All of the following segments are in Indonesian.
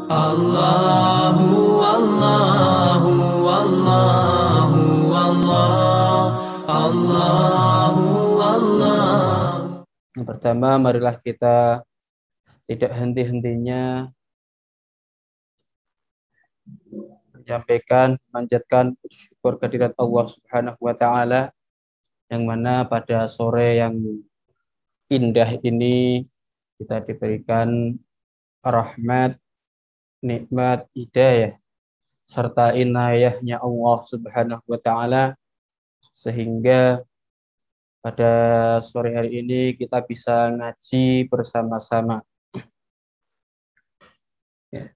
Allahu Allahu Allahu Allah Allahu Allah. Yang pertama, marilah kita tidak henti-hentinya menyampaikan, memanjatkan syukur kehadirat Allah Subhanahu wa taala, yang mana pada sore yang indah ini kita diberikan rahmat, nikmat, hidayah serta inayahnya Allah Subhanahu wa taala, sehingga pada sore hari ini kita bisa ngaji bersama-sama. Ya.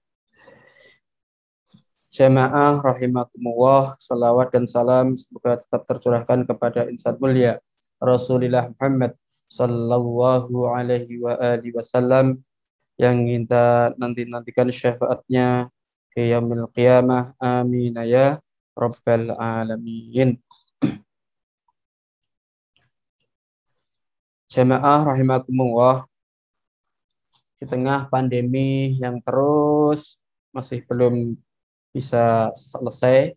Jamaah rahimakumullah, salawat dan salam semoga tetap tercurahkan kepada insan mulia Rasulullah Muhammad sallallahu alaihi wa alihi wasallam, yang kita nantikan syafaatnya di yaumil qiyamah. Amin ya rabbal alamin. Jamaah rahimakumullah, di tengah pandemi yang terus masih belum bisa selesai,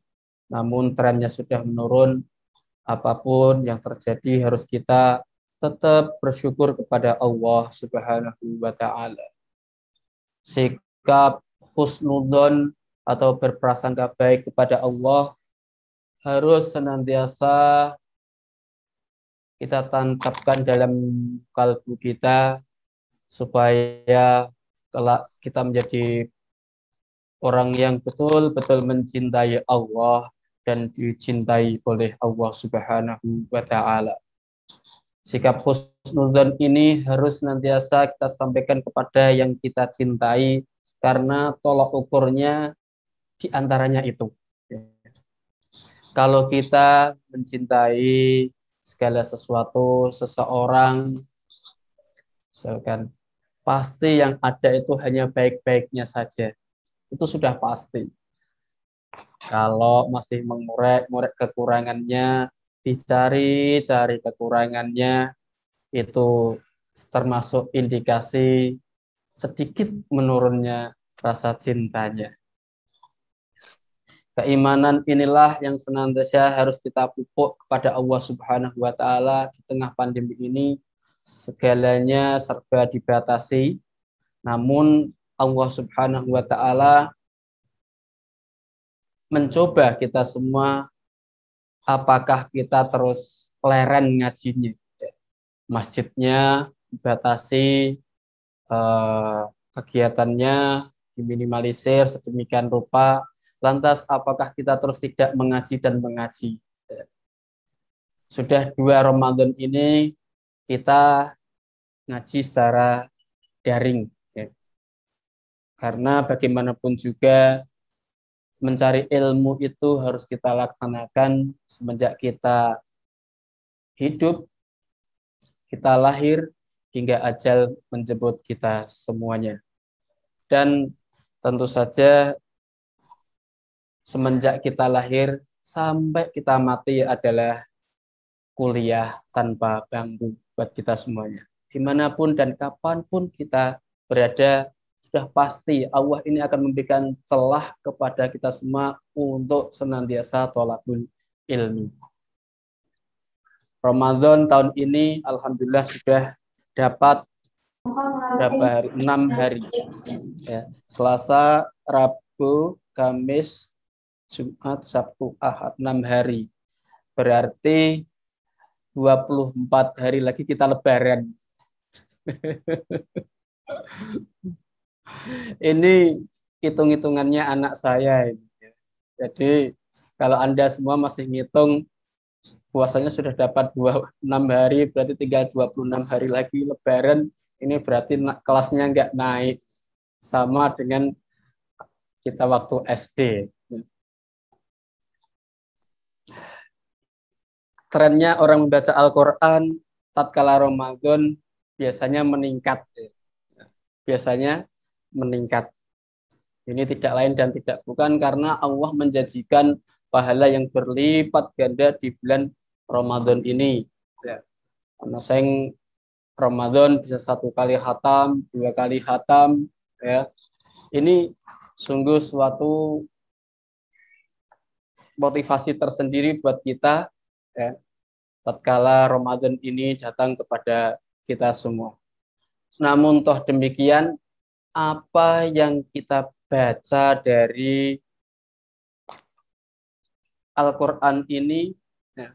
namun trennya sudah menurun, apapun yang terjadi harus kita tetap bersyukur kepada Allah Subhanahu wa taala. Sikap husnudzon atau berprasangka baik kepada Allah harus senantiasa kita tangkapkan dalam kalbu kita, supaya kelak kita menjadi orang yang betul-betul mencintai Allah dan dicintai oleh Allah Subhanahu wa taala. Sikap husnudzon ini harus senantiasa kita sampaikan kepada yang kita cintai, karena tolak ukurnya diantaranya itu. Kalau kita mencintai segala sesuatu, seseorang, misalkan, pasti yang ada itu hanya baik-baiknya saja. Itu sudah pasti. Kalau masih mengorek kekurangannya, dicari-cari kekurangannya, itu termasuk indikasi sedikit menurunnya rasa cintanya. Keimanan inilah yang senantiasa harus kita pupuk kepada Allah Subhanahu wa taala di tengah pandemi ini. Segalanya serba dibatasi, namun Allah Subhanahu wa taala mencoba kita semua, apakah kita terus leren ngajinya. Masjidnya dibatasi, kegiatannya diminimalisir sedemikian rupa. Lantas apakah kita terus tidak mengaji dan mengaji? Sudah 2 Ramadan ini kita ngaji secara daring. Karena bagaimanapun juga mencari ilmu itu harus kita laksanakan semenjak kita hidup, kita lahir, hingga ajal menjemput kita semuanya. Dan tentu saja semenjak kita lahir sampai kita mati adalah kuliah tanpa bangku buat kita semuanya. Dimanapun dan kapanpun kita berada, sudah pasti Allah ini akan memberikan celah kepada kita semua untuk senantiasa thalabul ilmi. Ramadan tahun ini alhamdulillah sudah dapat berapa hari? 6 hari. Ya, Selasa, Rabu, Kamis, Jumat, Sabtu, Ahad, 6 hari. Berarti 24 hari lagi kita lebaran. Ini hitung-hitungannya anak saya. Jadi kalau Anda semua masih ngitung, puasanya sudah dapat 26 hari, berarti tinggal 26 hari lagi lebaran. Ini berarti kelasnya nggak naik. Sama dengan kita waktu SD. Trennya orang membaca Al-Quran tatkala Ramadan biasanya meningkat. Biasanya meningkat. Ini tidak lain dan tidak bukan karena Allah menjanjikan pahala yang berlipat ganda di bulan Ramadan ini. Ya. Karena saya Ramadan bisa 1 kali khatam, 2 kali khatam. Ya. Ini Sungguh suatu motivasi tersendiri buat kita ya, tatkala Ramadan ini datang kepada kita semua. Namun toh demikian, apa yang kita baca dari Al-Quran ini ya,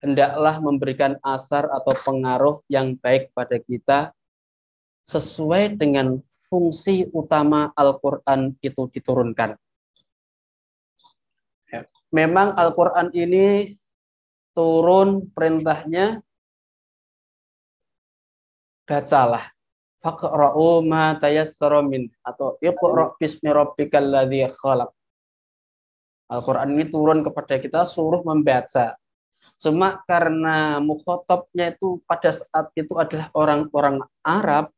hendaklah memberikan asar atau pengaruh yang baik pada kita sesuai dengan fungsi utama Al-Quran itu diturunkan. Ya. Memang Al-Quran ini turun perintahnya bacalah. Faqra'u ma tayassara min atau iqra' bismi rabbikal ladzi khalaq. Al-Quran ini turun kepada kita suruh membaca. Cuma karena mukhatabnya itu pada saat itu adalah orang-orang Arab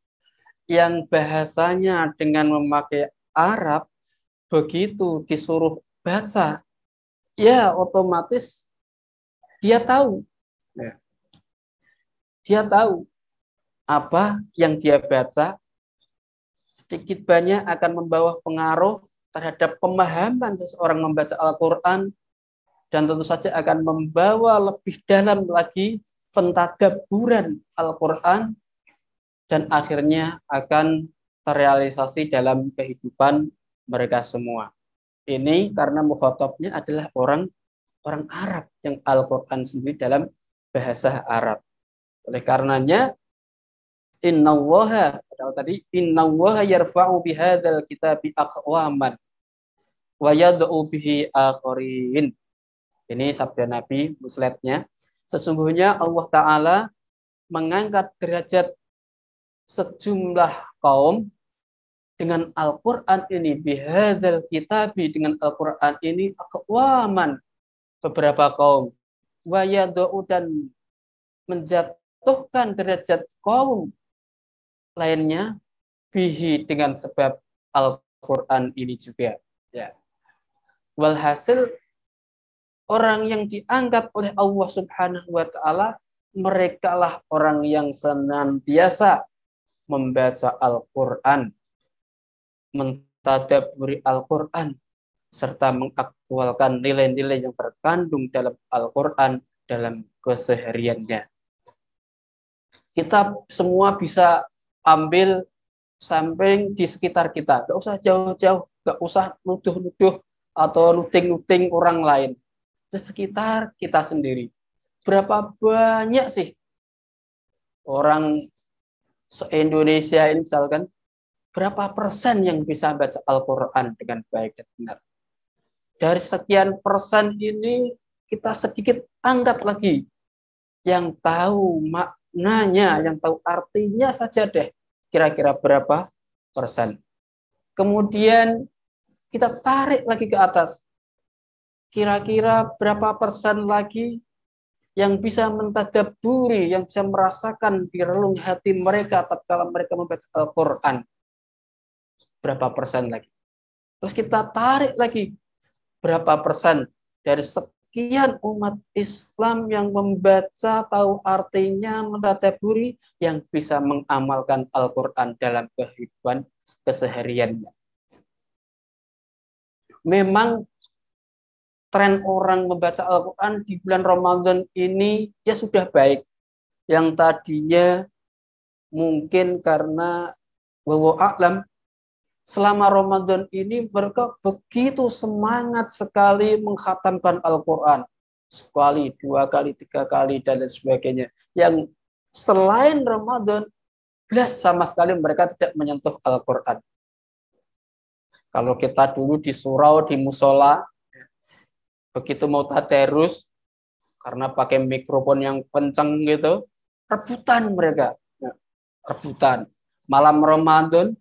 yang bahasanya dengan memakai Arab, begitu disuruh baca, ya otomatis dia tahu. Ya. Dia tahu apa yang dia baca, sedikit banyak akan membawa pengaruh terhadap pemahaman seseorang membaca Al-Quran, dan tentu saja akan membawa lebih dalam lagi pentadabburan Al-Quran, dan akhirnya akan terrealisasi dalam kehidupan mereka semua. Ini karena mukhatabnya adalah orang Arab yang Al-Quran sendiri dalam bahasa Arab. Oleh karenanya innallaha yarfa'u bihadzal kitabi aqwaman wa yad'u bihi akharin. Ini sabda Nabi musletnya. Sesungguhnya Allah Ta'ala mengangkat derajat sejumlah kaum dengan Al-Quran ini, bihadzal kitabi, dengan Al-Quran ini, aqwaman, beberapa kaum, wa yad'u, dan menjatuhkan derajat kaum lainnya, bihi, dengan sebab Al-Quran ini juga. Ya. Walhasil orang yang diangkat oleh Allah Subhanahu wa Ta'ala, merekalah orang yang senantiasa membaca Al-Quran, mentadabburi Al-Quran, serta mengaktualkan nilai-nilai yang terkandung dalam Al-Quran dalam kesehariannya. Kita semua bisa ambil samping di sekitar kita, nggak usah jauh-jauh, nggak usah nuduh-nuduh atau nuting-nuting orang lain. Di sekitar kita sendiri, berapa banyak sih orang se-Indonesia ini misalkan, berapa persen yang bisa baca Al-Quran dengan baik dan benar? Dari sekian persen ini, kita sedikit angkat lagi yang tahu maknanya, yang tahu artinya saja deh, kira-kira berapa persen. Kemudian kita tarik lagi ke atas, kira-kira berapa persen lagi yang bisa mentadabburi, yang bisa merasakan di relung hati mereka tatkala mereka membaca Al-Quran. Berapa persen lagi? Terus kita tarik lagi, berapa persen dari sekian umat Islam yang membaca, tahu artinya, mentadabburi, yang bisa mengamalkan Al-Quran dalam kehidupan kesehariannya. Memang tren orang membaca Al-Quran di bulan Ramadan ini ya sudah baik. Yang tadinya mungkin karena wallahu a'lam, selama Ramadan ini mereka begitu semangat sekali mengkhatamkan Al-Quran. Sekali, dua kali, tiga kali, dan lain sebagainya. Yang selain Ramadan, belas sama sekali mereka tidak menyentuh Al-Quran. Kalau kita dulu di surau, di musola, begitu mau tadarus, karena pakai mikrofon yang kencang gitu, rebutan mereka. Rebutan. Malam Ramadan,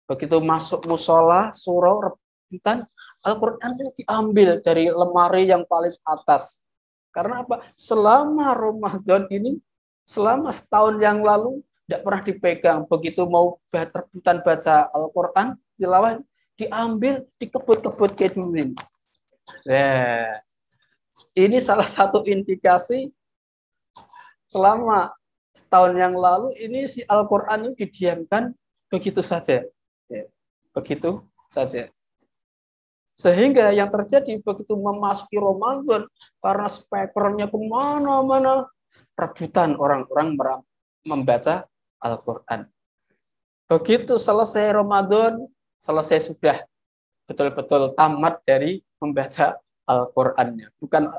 begitu masuk musola, surau, rebutan, Al-Quran itu diambil dari lemari yang paling atas. Karena apa? Selama Ramadan ini, selama setahun yang lalu, tidak pernah dipegang. Begitu mau rebutan baca Al-Quran, tilawah, diambil, dikebut-kebut kayak dulu. Nah, ini salah satu indikasi selama setahun yang lalu ini si Al-Quran itu didiamkan begitu saja. Begitu saja. Sehingga yang terjadi begitu memasuki Ramadan, karena spekernya kemana-mana, rebutan orang-orang membaca Al-Quran. Begitu selesai Ramadan, selesai sudah betul-betul tamat dari membaca Al-Qurannya. Bukan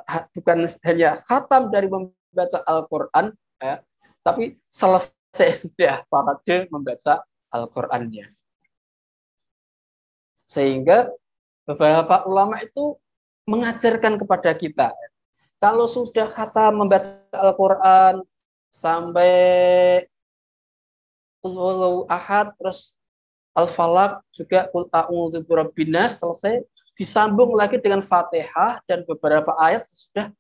hanya khatam dari membaca Al-Quran, ya, tapi selesai sudah parade membaca Al-Qurannya. Sehingga beberapa ulama itu mengajarkan kepada kita, kalau sudah khatam membaca Al-Quran sampai Qul Ahad, terus Al-Falaq, juga Qul a'udzu birabbin nas, selesai, disambung lagi dengan Fatihah dan beberapa ayat sesudah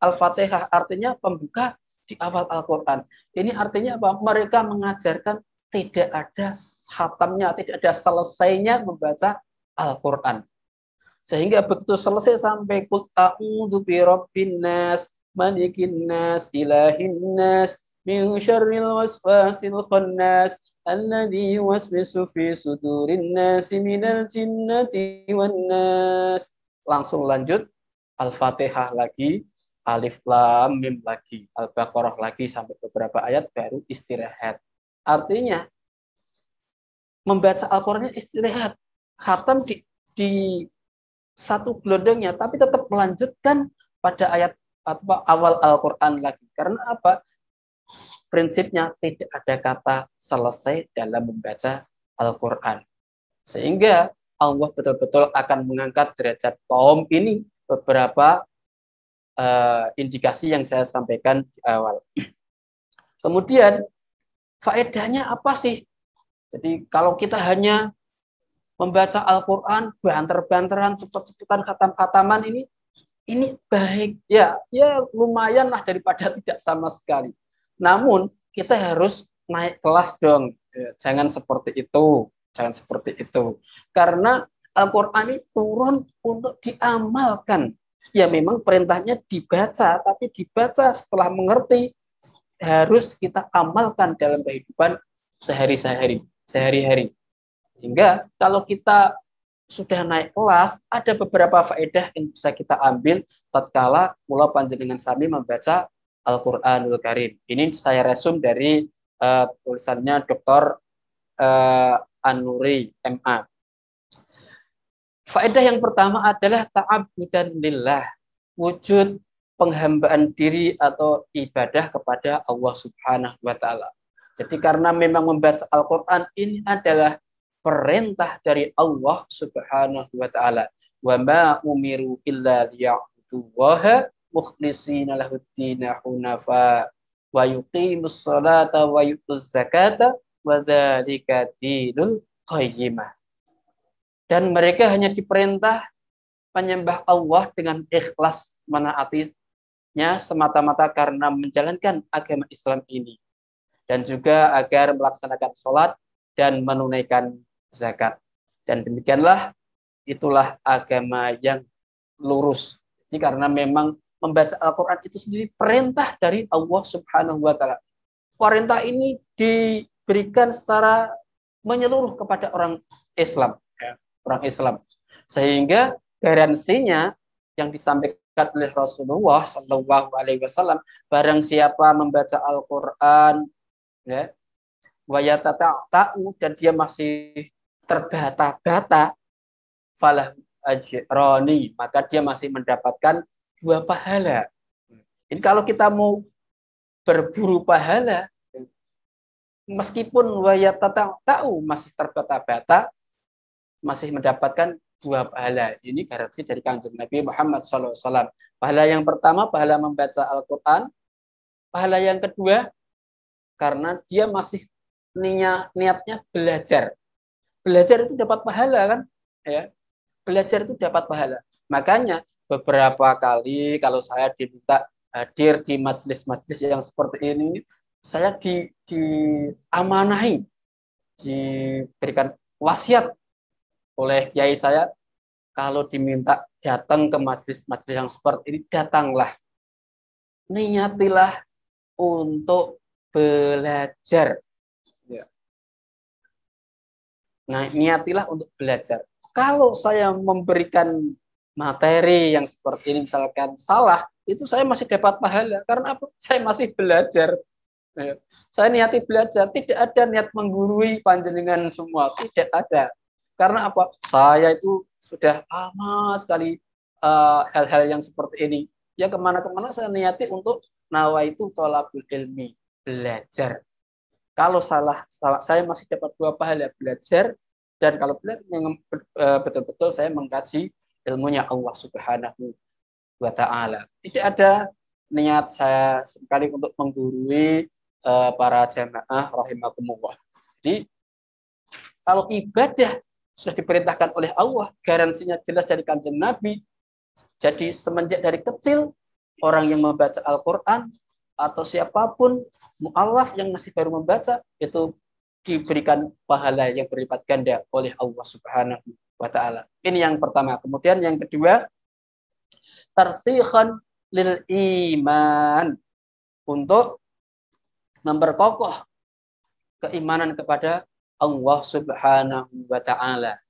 Al-Fatihah, artinya pembuka di awal Al-Quran. Ini artinya apa? Mereka mengajarkan tidak ada khatamnya, tidak ada selesainya membaca Al-Quran. Sehingga begitu selesai sampai Qul a'udzu birabbin nas, malikin nas, ilahin nas, min syarril waswasil khannas, alladzi yuwaswisu fi sudurin nas minal jinnati wan nas. Langsung lanjut Al-Fatihah lagi, Alif Lam Mim lagi, Al-Baqarah lagi sampai beberapa ayat baru istirahat. Artinya membaca Al-Qur'annya istirahat, khatam di satu gelondongnya, tapi tetap melanjutkan pada ayat awal Al-Quran lagi. Karena apa? Prinsipnya tidak ada kata selesai dalam membaca Al-Quran. Sehingga Allah betul-betul akan mengangkat derajat kaum ini, beberapa indikasi yang saya sampaikan di awal. Kemudian faedahnya apa sih? Jadi kalau kita hanya membaca Al-Quran, banter-banteran, cepet-cepetan, khatam-khataman, ini baik. Ya lumayan lah daripada tidak sama sekali. Namun, kita harus naik kelas dong. Jangan seperti itu. Jangan seperti itu. Karena Al-Quran ini turun untuk diamalkan. Ya memang perintahnya dibaca, tapi dibaca setelah mengerti, harus kita amalkan dalam kehidupan sehari-hari. Sehingga kalau kita sudah naik kelas, ada beberapa faedah yang bisa kita ambil tatkala mula panjenengan sami membaca Al-Qur'anul Karim. Ini saya resum dari tulisannya Dr. An-Nuri MA. Faedah yang pertama adalah ta'abbudan lillah, wujud penghambaan diri atau ibadah kepada Allah Subhanahu wa taala. Jadi karena memang membaca Al-Qur'an ini adalah perintah dari Allah Subhanahu wa taala. Wa ma umiru illa liya'budullaha mukhlishina lahud-din hunafa wa yuqimus salata wa yutuz zakata wa dzalika dinul qayyimah. Dan mereka hanya diperintah menyembah Allah dengan ikhlas menaatinya semata-mata karena menjalankan agama Islam ini. Dan juga agar melaksanakan sholat dan menunaikan zakat. Dan demikianlah, itulah agama yang lurus. Jadi karena memang membaca Al-Quran itu sendiri perintah dari Allah Subhanahu wa taala. Perintah ini diberikan secara menyeluruh kepada orang Islam, orang Islam. Sehingga garansinya yang disampaikan oleh Rasulullah Shallallahu Alaihi Wasallam, barang siapa membaca Al-Quran, ya, dan dia masih terbata-bata, falah ajroni, maka dia masih mendapatkan 2 pahala. Ini kalau kita mau berburu pahala, meskipun masih terbata-bata, masih mendapatkan 2 pahala. Ini garansi dari Kanjeng Nabi Muhammad SAW. Pahala yang pertama, pahala membaca Al-Quran. Pahala yang kedua, karena dia masih niatnya belajar. Belajar itu dapat pahala kan? Ya. Belajar itu dapat pahala. Makanya beberapa kali kalau saya diminta hadir di majelis-majelis yang seperti ini, saya diamanahi, diberikan wasiat oleh kiai saya, kalau diminta datang ke majelis-majelis yang seperti ini, datanglah. Niatilah untuk belajar. Ya. Nah, niatilah untuk belajar. Kalau saya memberikan materi yang seperti ini misalkan salah, itu saya masih dapat pahala. Karena apa? Saya masih belajar. Saya niati belajar, tidak ada niat menggurui panjenengan semua, tidak ada. Karena apa? Saya itu sudah lama sekali hal-hal yang seperti ini. Ya kemana-kemana saya niati untuk nawaitu tholabul ilmi, belajar. Kalau salah saya masih dapat 2 pahala, belajar, dan kalau betul-betul saya mengkaji ilmunya Allah Subhanahu wa Ta'ala. Tidak ada niat saya sekali untuk menggurui para jamaah rahimakumullah. Jadi kalau ibadah sudah diperintahkan oleh Allah, garansinya jelas dari kanjeng Nabi. Jadi semenjak dari kecil orang yang membaca Al-Quran atau siapapun mu'alaf yang masih baru membaca itu diberikan pahala yang berlipat ganda oleh Allah Subhanahu wa Ta'ala. Ini yang pertama. Kemudian yang kedua, tarsikhan lil iman, untuk memperkokoh keimanan kepada Allah Subhanahu wa Ta'ala.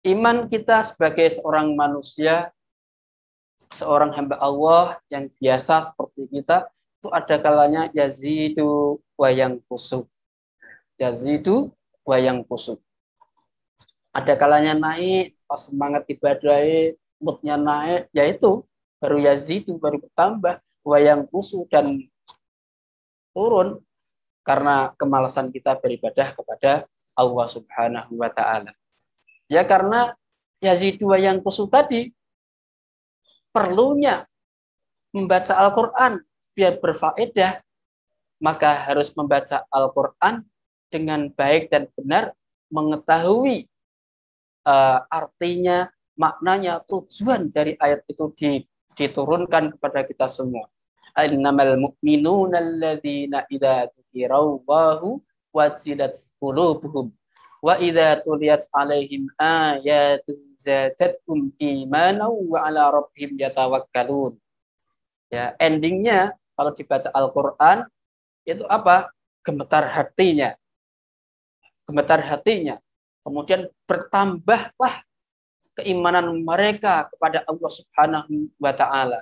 Iman kita sebagai seorang manusia, seorang hamba Allah yang biasa seperti kita, itu ada kalanya yazidu wa yanqusu. Yazidu wa yanqusu. Ada kalanya naik, pas semangat ibadah, moodnya naik, yaitu baru yazidu, baru bertambah, wa yanqusu, dan turun karena kemalasan kita beribadah kepada Allah Subhanahu wa Ta'ala. Ya karena yazidu wa yanqusu tadi, perlunya membaca Al-Quran biar berfaedah, maka harus membaca Al-Quran dengan baik dan benar, mengetahui artinya, maknanya, tujuan dari ayat itu diturunkan kepada kita semua. Innamal mu'minuna alladzina idza dzukirallahu wajilat qulubuhum wa idza tuliyat alaihim ayatun zadatuhum imanan wa ala rabbihim yatawakkalun. Ya, endingnya kalau dibaca Al-Qur'an itu apa? Gemetar hatinya. Gemetar hatinya. Kemudian bertambahlah keimanan mereka kepada Allah Subhanahu wa Ta'ala.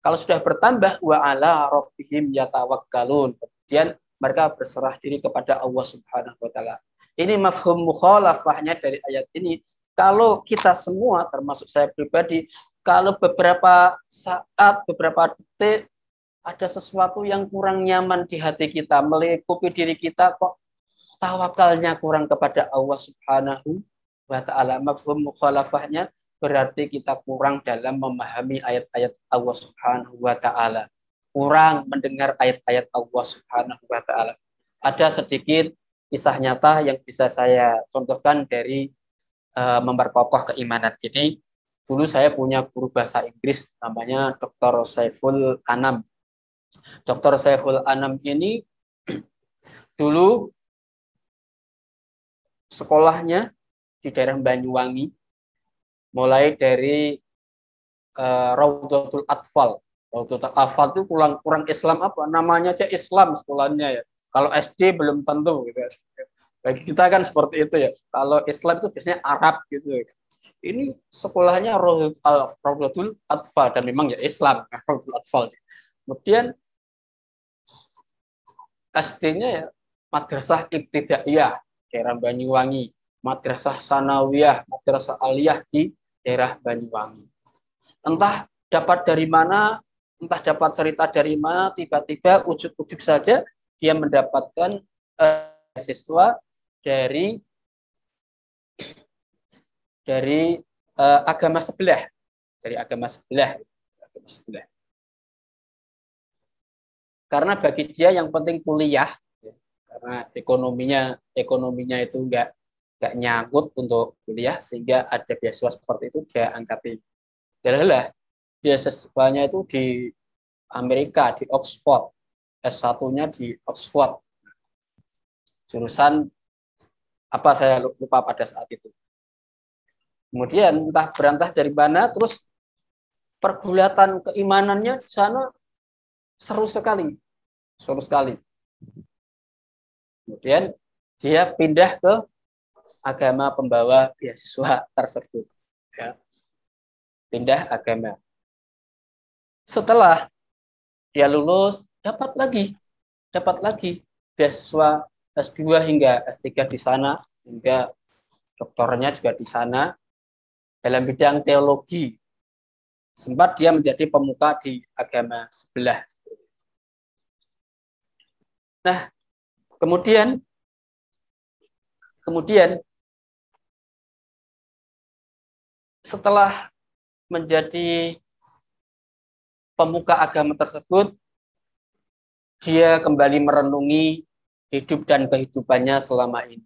Kalau sudah bertambah, wa ala rabbihim yatawakkalun. Kemudian mereka berserah diri kepada Allah Subhanahu wa Ta'ala. Ini mafhum mukhalafahnya dari ayat ini. Kalau kita semua, termasuk saya pribadi, kalau beberapa saat, beberapa detik ada sesuatu yang kurang nyaman di hati kita, melingkupi diri kita, kok tawakalnya kurang kepada Allah Subhanahu wa Ta'ala, mafhum mukhalafahnya berarti kita kurang dalam memahami ayat-ayat Allah Subhanahu wa Ta'ala, kurang mendengar ayat-ayat Allah Subhanahu wa Ta'ala. Ada sedikit kisah nyata yang bisa saya contohkan dari memperkokoh keimanan. Jadi dulu saya punya guru bahasa Inggris namanya Dr. Saiful Anam. Dr. Saiful Anam ini dulu sekolahnya di daerah Banyuwangi, mulai dari Raudhatul Atfal. Raudhatul Atfal itu kurang Islam apa? Namanya aja Islam sekolahnya ya. Kalau SD belum tentu gitu. Bagi kita kan seperti itu ya. Kalau Islam itu biasanya Arab gitu. Ini sekolahnya Raudhatul Atfal dan memang ya Islam, Raudhatul Atfal. Kemudian SD-nya ya Madrasah Ibtidaiyah daerah Banyuwangi, Madrasah Sanawiyah, Madrasah Aliyah di daerah Banyuwangi. Entah dapat dari mana, entah dapat cerita dari mana, tiba-tiba ujuk-ujuk saja dia mendapatkan siswa dari agama sebelah, Karena bagi dia yang penting kuliah, karena ekonominya itu nggak nyangkut untuk kuliah, sehingga ada beasiswa seperti itu dia angkatin. Adalah beasiswanya itu di Amerika, di Oxford, S1-nya di Oxford, jurusan apa saya lupa pada saat itu. Kemudian entah berantah dari mana, terus pergulatan keimanannya di sana seru sekali. Kemudian dia pindah ke agama pembawa beasiswa tersebut. Ya. Pindah agama. Setelah dia lulus, dapat lagi beasiswa S2 hingga S3 di sana, hingga doktornya juga di sana dalam bidang teologi. Sempat dia menjadi pemuka di agama sebelah. Nah, kemudian setelah menjadi pemuka agama tersebut, dia kembali merenungi hidup dan kehidupannya selama ini.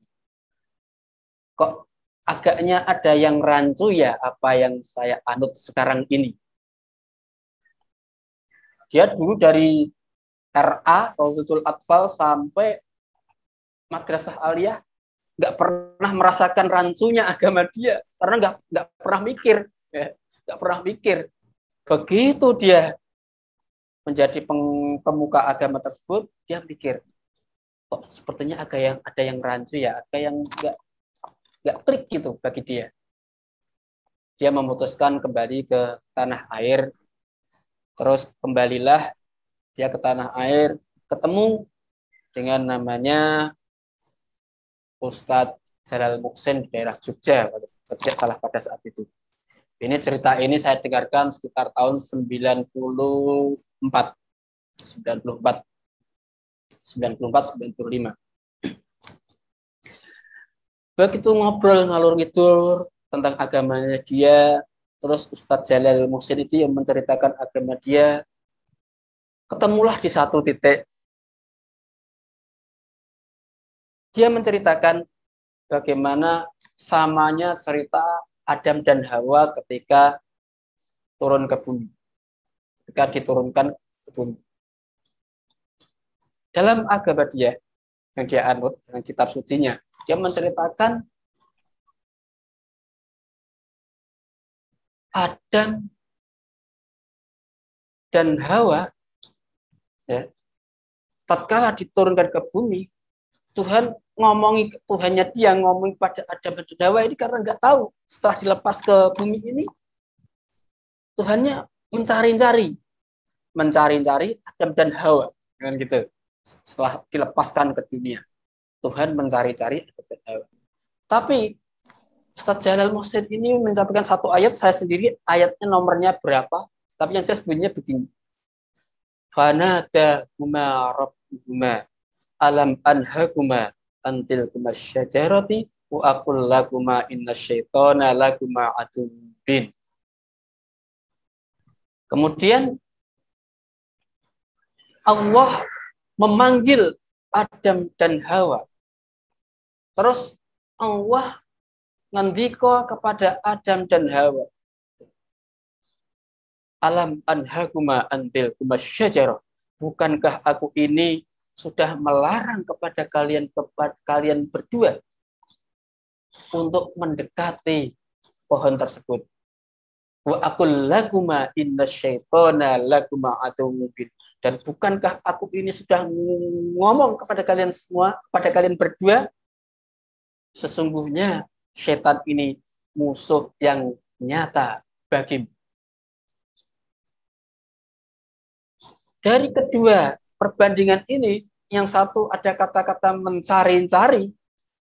Kok agaknya ada yang rancu ya apa yang saya anut sekarang ini. Dia dulu dari RA, Rawdatul Atfal, sampai Madrasah Aliyah, nggak pernah merasakan rancunya agama dia, karena nggak pernah mikir, ya. Nggak pernah mikir. Begitu dia menjadi pemuka agama tersebut, dia pikir, kok sepertinya ada yang rancu ya, ada yang nggak klik gitu bagi dia. Dia memutuskan kembali ke tanah air. Terus kembalilah dia ke tanah air, ketemu dengan namanya Ustadz Jalal Muhsin di daerah Jogja, kalau tidak salah pada saat itu. Ini cerita ini saya dengarkan sekitar tahun 94, 95. Begitu ngobrol ngalur ngidul tentang agamanya dia, terus Ustadz Jalal Muhsin itu yang menceritakan agama dia, ketemulah di satu titik. Dia menceritakan bagaimana samanya cerita Adam dan Hawa ketika turun ke bumi, ketika diturunkan ke bumi. Dalam agama dia, yang dia anut, dengan kitab sucinya, dia menceritakan Adam dan Hawa, ya, tatkala diturunkan ke bumi, Tuhannya dia ngomong pada Adam dan Hawa ini karena nggak tahu setelah dilepas ke bumi ini, Tuhannya mencari-cari Adam dan Hawa, kan gitu. Setelah dilepaskan ke dunia, Tuhan mencari-cari Adam dan Hawa. Tapi Ustadz Jalal Muhsin ini mencapai satu ayat, saya sendiri ayatnya nomornya berapa, tapi yang jelas bunyinya begini. Fanadahuma rabbuhuma alam anhakuma antil kumasyajarati wa aqul lakuma innasyaitana lakuma aduwwun bin. Kemudian Allah memanggil Adam dan Hawa. Terus Allah ngendika kepada Adam dan Hawa, alam anhakuma antil kumasyajarah, bukankah aku ini sudah melarang kepada kalian berdua untuk mendekati pohon tersebut. Wa aqul lakuma innasyaitana lakuma aduwwun mubin. Dan bukankah aku ini sudah ngomong kepada kalian semua, kepada kalian berdua, sesungguhnya setan ini musuh yang nyata bagimu. Dari kedua perbandingan ini, yang satu ada kata-kata mencari-cari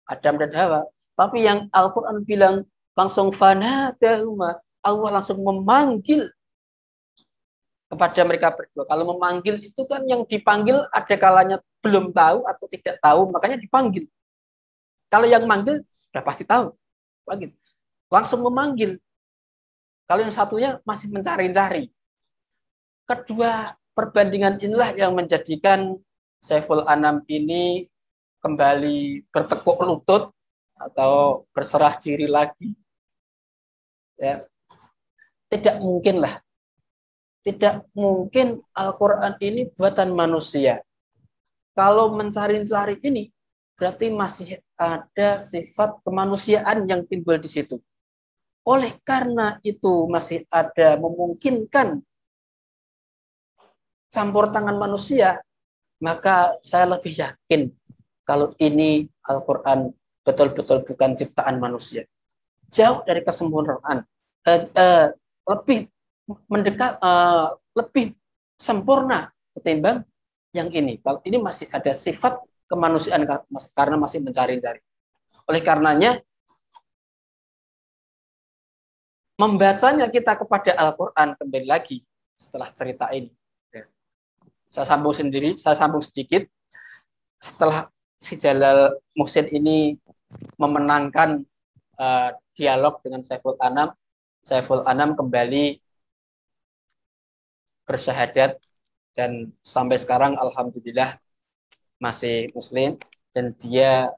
Adam dan Hawa, tapi yang Al-Quran bilang langsung fanadahuma, Allah langsung memanggil kepada mereka berdua. Kalau memanggil itu kan yang dipanggil ada kalanya belum tahu atau tidak tahu, makanya dipanggil. Kalau yang manggil sudah pasti tahu, panggil. Langsung memanggil. Kalau yang satunya masih mencari-cari. Kedua perbandingan inilah yang menjadikan Saiful Anam ini kembali bertekuk lutut atau berserah diri lagi. Ya. Tidak mungkin Al-Quran ini buatan manusia. Kalau mencari-cari ini, berarti masih ada sifat kemanusiaan yang timbul di situ. Oleh karena itu masih ada memungkinkan campur tangan manusia, maka saya lebih yakin kalau ini Al-Quran betul-betul bukan ciptaan manusia. Jauh dari kesempurnaan. Lebih mendekat, lebih sempurna ketimbang yang ini. Kalau ini masih ada sifat kemanusiaan karena masih mencari-cari. Oleh karenanya, membacanya kita kepada Al-Quran kembali lagi setelah cerita ini. Saya sambung sedikit. Setelah si Jalal Muhsin ini memenangkan dialog dengan Saiful Anam kembali bersyahadat dan sampai sekarang alhamdulillah masih muslim, dan dia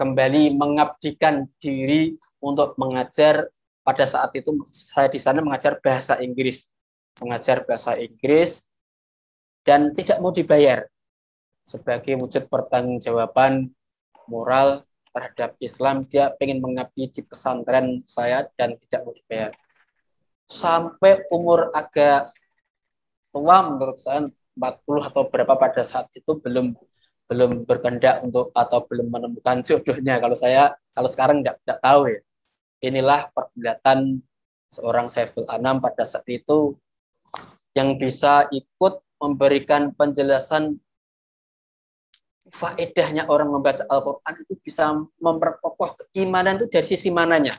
kembali mengabdikan diri untuk mengajar. Pada saat itu saya di sana mengajar bahasa Inggris dan tidak mau dibayar, sebagai wujud pertanggungjawaban moral terhadap Islam. Dia pengen mengabdi di pesantren saya dan tidak mau dibayar. Sampai umur agak tua menurut saya, 40 atau berapa, pada saat itu belum berkehendak untuk atau belum menemukan jodohnya. Kalau sekarang tidak tahu ya. Inilah perbuatan seorang Saiful Anam pada saat itu, yang bisa ikut memberikan penjelasan faedahnya orang membaca Al-Quran itu bisa memperkokoh keimanan itu dari sisi mananya.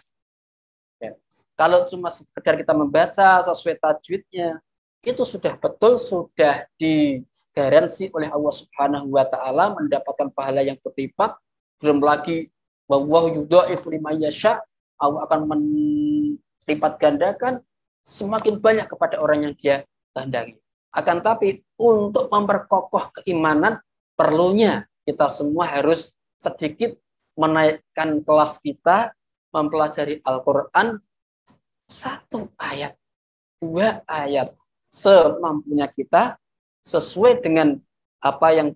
Ya. Kalau cuma sekedar kita membaca sesuai tajwidnya, itu sudah betul, sudah digaransi oleh Allah Subhanahu wa Ta'ala mendapatkan pahala yang berlipat. Belum lagi wallahu yudha'if liman yasha', Allah akan melipat gandakan semakin banyak kepada orang yang dia kehendaki. Akan tapi untuk memperkokoh keimanan, perlunya kita semua harus sedikit menaikkan kelas kita, mempelajari Al-Quran 1 ayat, 2 ayat, semampunya kita, sesuai dengan apa yang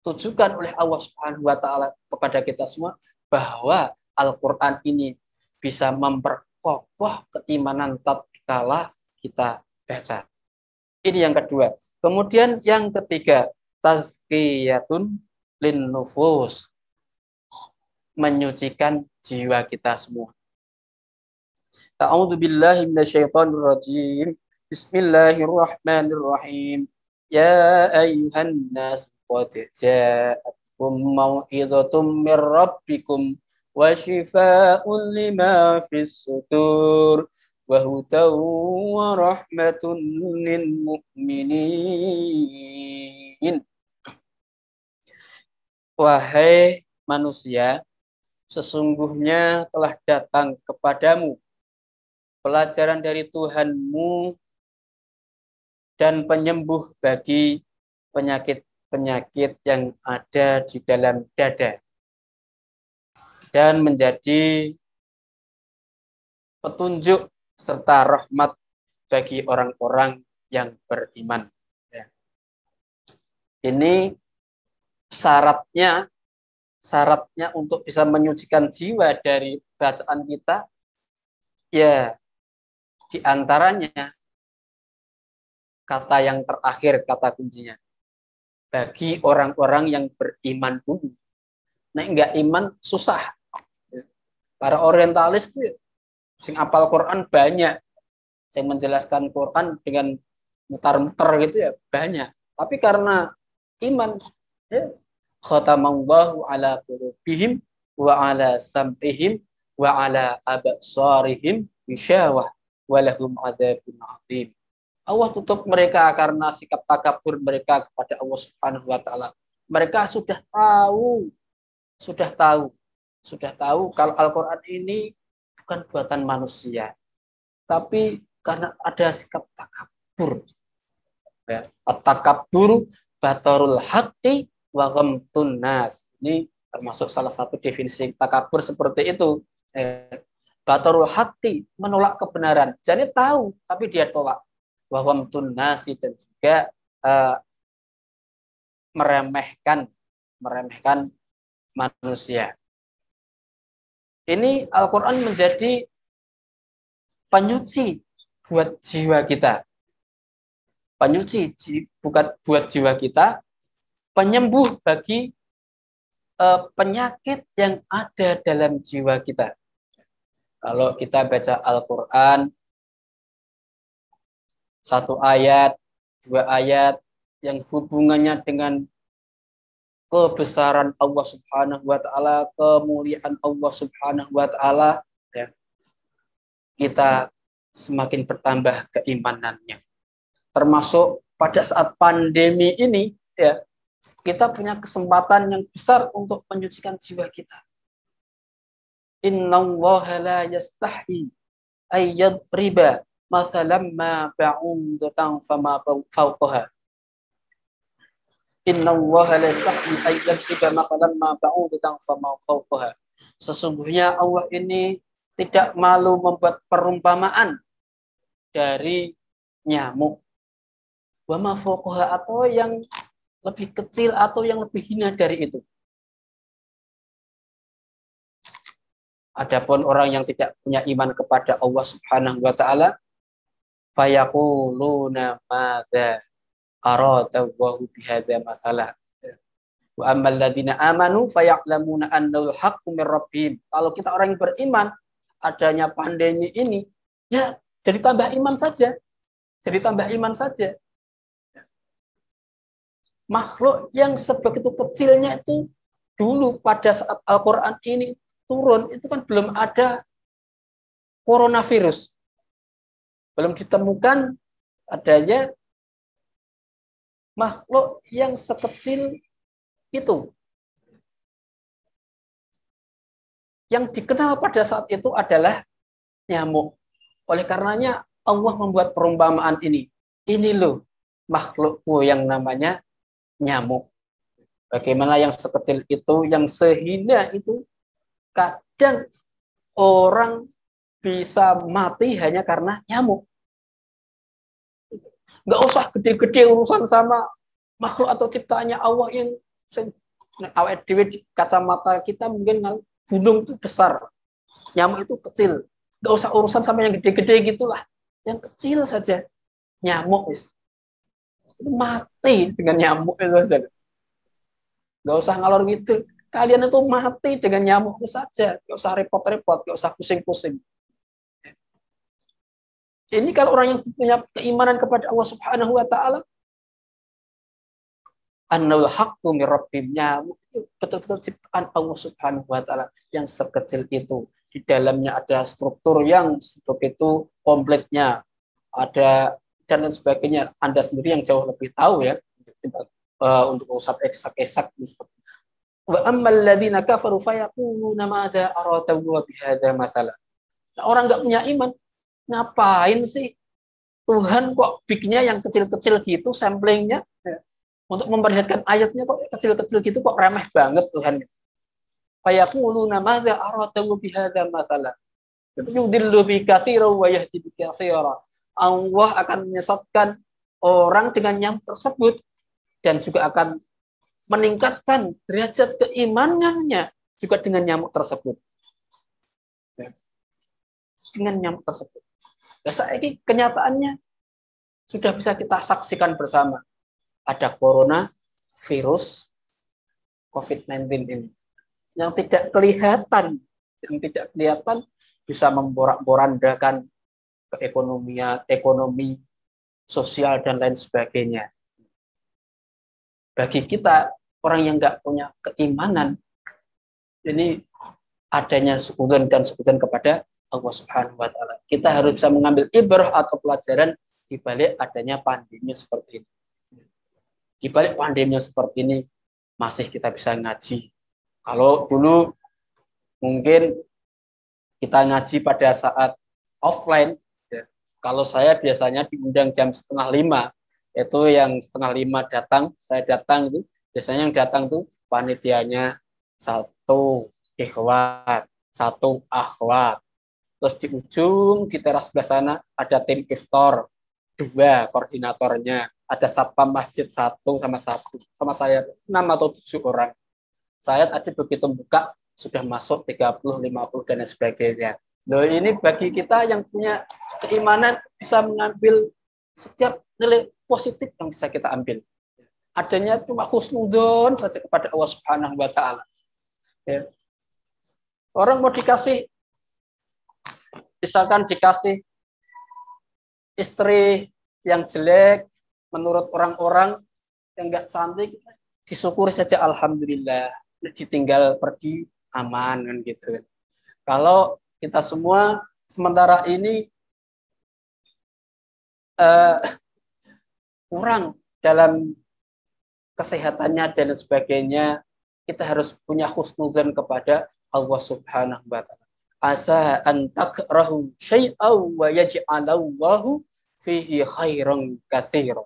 ditujukan oleh Allah Subhanahu wa Ta'ala kepada kita semua, bahwa Al-Quran ini bisa memperkokoh keimanan tatkala kita baca. Ini yang kedua. Kemudian yang ketiga, tazkiyatun lin nufus, menyucikan jiwa kita semua. A'udzu billahi minasyaitonir rajim. Bismillahirrahmanirrahim. Ya ayyuhan nas qad ja'atkum mau'izatun mir rabbikum wa shifaa'un lima fis sudur wa hudaw wa rahmatun lil mu'minin. Wahai manusia, sesungguhnya telah datang kepadamu pelajaran dari Tuhanmu dan penyembuh bagi penyakit-penyakit yang ada di dalam dada, dan menjadi petunjuk serta rahmat bagi orang-orang yang beriman. Ya. Ini syaratnya untuk bisa menyucikan jiwa dari bacaan kita, ya diantaranya kata yang terakhir, kata kuncinya, bagi orang-orang yang beriman dulu. Nah, enggak iman susah. Para orientalis itu sing apal Quran banyak, yang menjelaskan Quran dengan mutar-mutar gitu ya banyak. Tapi karena iman, ya, khatamallahu ala qulubihim wa ala sam'ihim wa ala absarihim bisyawah wa lahum adzabun adzim. Allah tutup mereka karena sikap takabur mereka kepada Allah Subhanahu wa Ta'ala. Mereka sudah tahu kalau Al-Quran ini bukan buatan manusia, tapi karena ada sikap takabur. Ya, at-takabur batarul haqqi wa ghamtun nas. Ini termasuk salah satu definisi takabur seperti itu. Batarul haqqi, menolak kebenaran. Jadi tahu tapi dia tolak. Wa ghamtun nas, dan juga meremehkan manusia. Ini Al-Quran menjadi penyuci buat jiwa kita. Penyuci bukan buat jiwa kita, penyembuh bagi penyakit yang ada dalam jiwa kita. Kalau kita baca Al-Quran, satu ayat, dua ayat, yang hubungannya dengan kebesaran Allah Subhanahu wa Ta'ala, kemuliaan Allah Subhanahu wa Ta'ala, ya, kita semakin bertambah keimanannya. Termasuk pada saat pandemi ini, ya, kita punya kesempatan yang besar untuk menyucikan jiwa kita. Innallaha la yastahi ayyadriba masalam ma ba'udatan fama fawqaha. Innallaha la yastahi ayyadriba masalam ma ba'udatan fama fawqaha. Sesungguhnya Allah ini tidak malu membuat perumpamaan dari nyamuk. Wa ma fawqaha, atau yang lebih kecil atau yang lebih hina dari itu. Adapun orang yang tidak punya iman kepada Allah Subhanahu wa Ta'ala, fayaquluna madza arada Allahu bihadza masalah. Wa ammal ladzina amanu faya'lamuna annahu al-haqqu mir rabbihim. Kalau kita orang yang beriman, adanya pandemi ini, ya jadi tambah iman saja. Jadi tambah iman saja. Makhluk yang sebegitu kecilnya itu dulu pada saat Al-Quran ini turun, itu kan belum ada coronavirus. Belum ditemukan adanya makhluk yang sekecil itu. Yang dikenal pada saat itu adalah nyamuk. Oleh karenanya Allah membuat perumpamaan ini. Ini loh makhlukku yang namanya nyamuk. Bagaimana yang sekecil itu, yang sehina itu, kadang orang bisa mati hanya karena nyamuk. Nggak usah gede-gede urusan sama makhluk atau ciptaannya Allah yang awet dewe kacamata kita mungkin gunung itu besar, nyamuk itu kecil. Nggak usah urusan sama yang gede-gede gitulah, yang kecil saja nyamuk itu mati dengan nyamuk itu saja. Nggak usah ngalor gitu. Kalian itu mati dengan nyamuk itu saja. Nggak usah repot-repot, nggak usah pusing-pusing. Ini kalau orang yang punya keimanan kepada Allah Subhanahu wa Ta'ala, annal haqqu mir rabbihim, nyamuk itu betul-betul ciptaan Allah Subhanahu wa Ta'ala yang sekecil itu. Di dalamnya ada struktur yang begitu komplitnya, ada dan lain sebagainya. Anda sendiri yang jauh lebih tahu ya untuk urusan eksak-eksak seperti. Wa ammal ladzina kafaru fayaquluna madza arada wa bihadza masalah. Nah, orang enggak punya iman, ngapain sih Tuhan kok bikinnya yang kecil-kecil gitu samplingnya ya. Untuk memperlihatkan ayatnya kok kecil-kecil gitu, kok remeh banget Tuhan. Fayaquluna madza arada wa bihadza masalah. Yudillu bi katsiran wa yahdi bi katsiran. Allah akan menyesatkan orang dengan yang tersebut dan juga akan meningkatkan derajat keimanannya juga dengan nyamuk tersebut. Dengan nyamuk tersebut. Nah, ini kenyataannya sudah bisa kita saksikan bersama. Ada corona, virus, COVID-19 ini. Yang tidak kelihatan, bisa memporak-porandakan keekonomian, ekonomi, sosial, dan lain sebagainya. Bagi kita, orang yang nggak punya keimanan, ini adanya sekutuan dan sekutuan kepada Allah Subhanahu wa Ta'ala. Kita harus bisa mengambil ibrah atau pelajaran di balik adanya pandemi seperti ini. Di balik pandemi seperti ini, masih kita bisa ngaji. Kalau dulu mungkin kita ngaji pada saat offline, ya. Kalau saya biasanya diundang jam 4:30, itu yang 4:30 datang, saya datang itu, biasanya yang datang tuh panitianya 1 ikhwat, 1 akhwat. Terus di ujung di teras sebelah sana ada tim iftar, 2 koordinatornya, ada satpam masjid 1 sama saya 6 atau 7 orang. Saya tadi begitu buka sudah masuk 30, 50 dan sebagainya. Loh, ini bagi kita yang punya keimanan bisa mengambil setiap nilai positif yang bisa kita ambil. Adanya cuma husnudzon saja kepada Allah Subhanahu wa Ta'ala. Ya. Orang mau dikasih, misalkan dikasih istri yang jelek, menurut orang-orang yang nggak cantik, disyukuri saja alhamdulillah, ditinggal pergi aman kan gitu. Kalau kita semua sementara ini kurang dalam kesehatannya dan sebagainya, kita harus punya husnuzan kepada Allah Subhanahu wa taala. Asa an takrahu syai'aw wa yaj'alallahu fihi khairan katsira.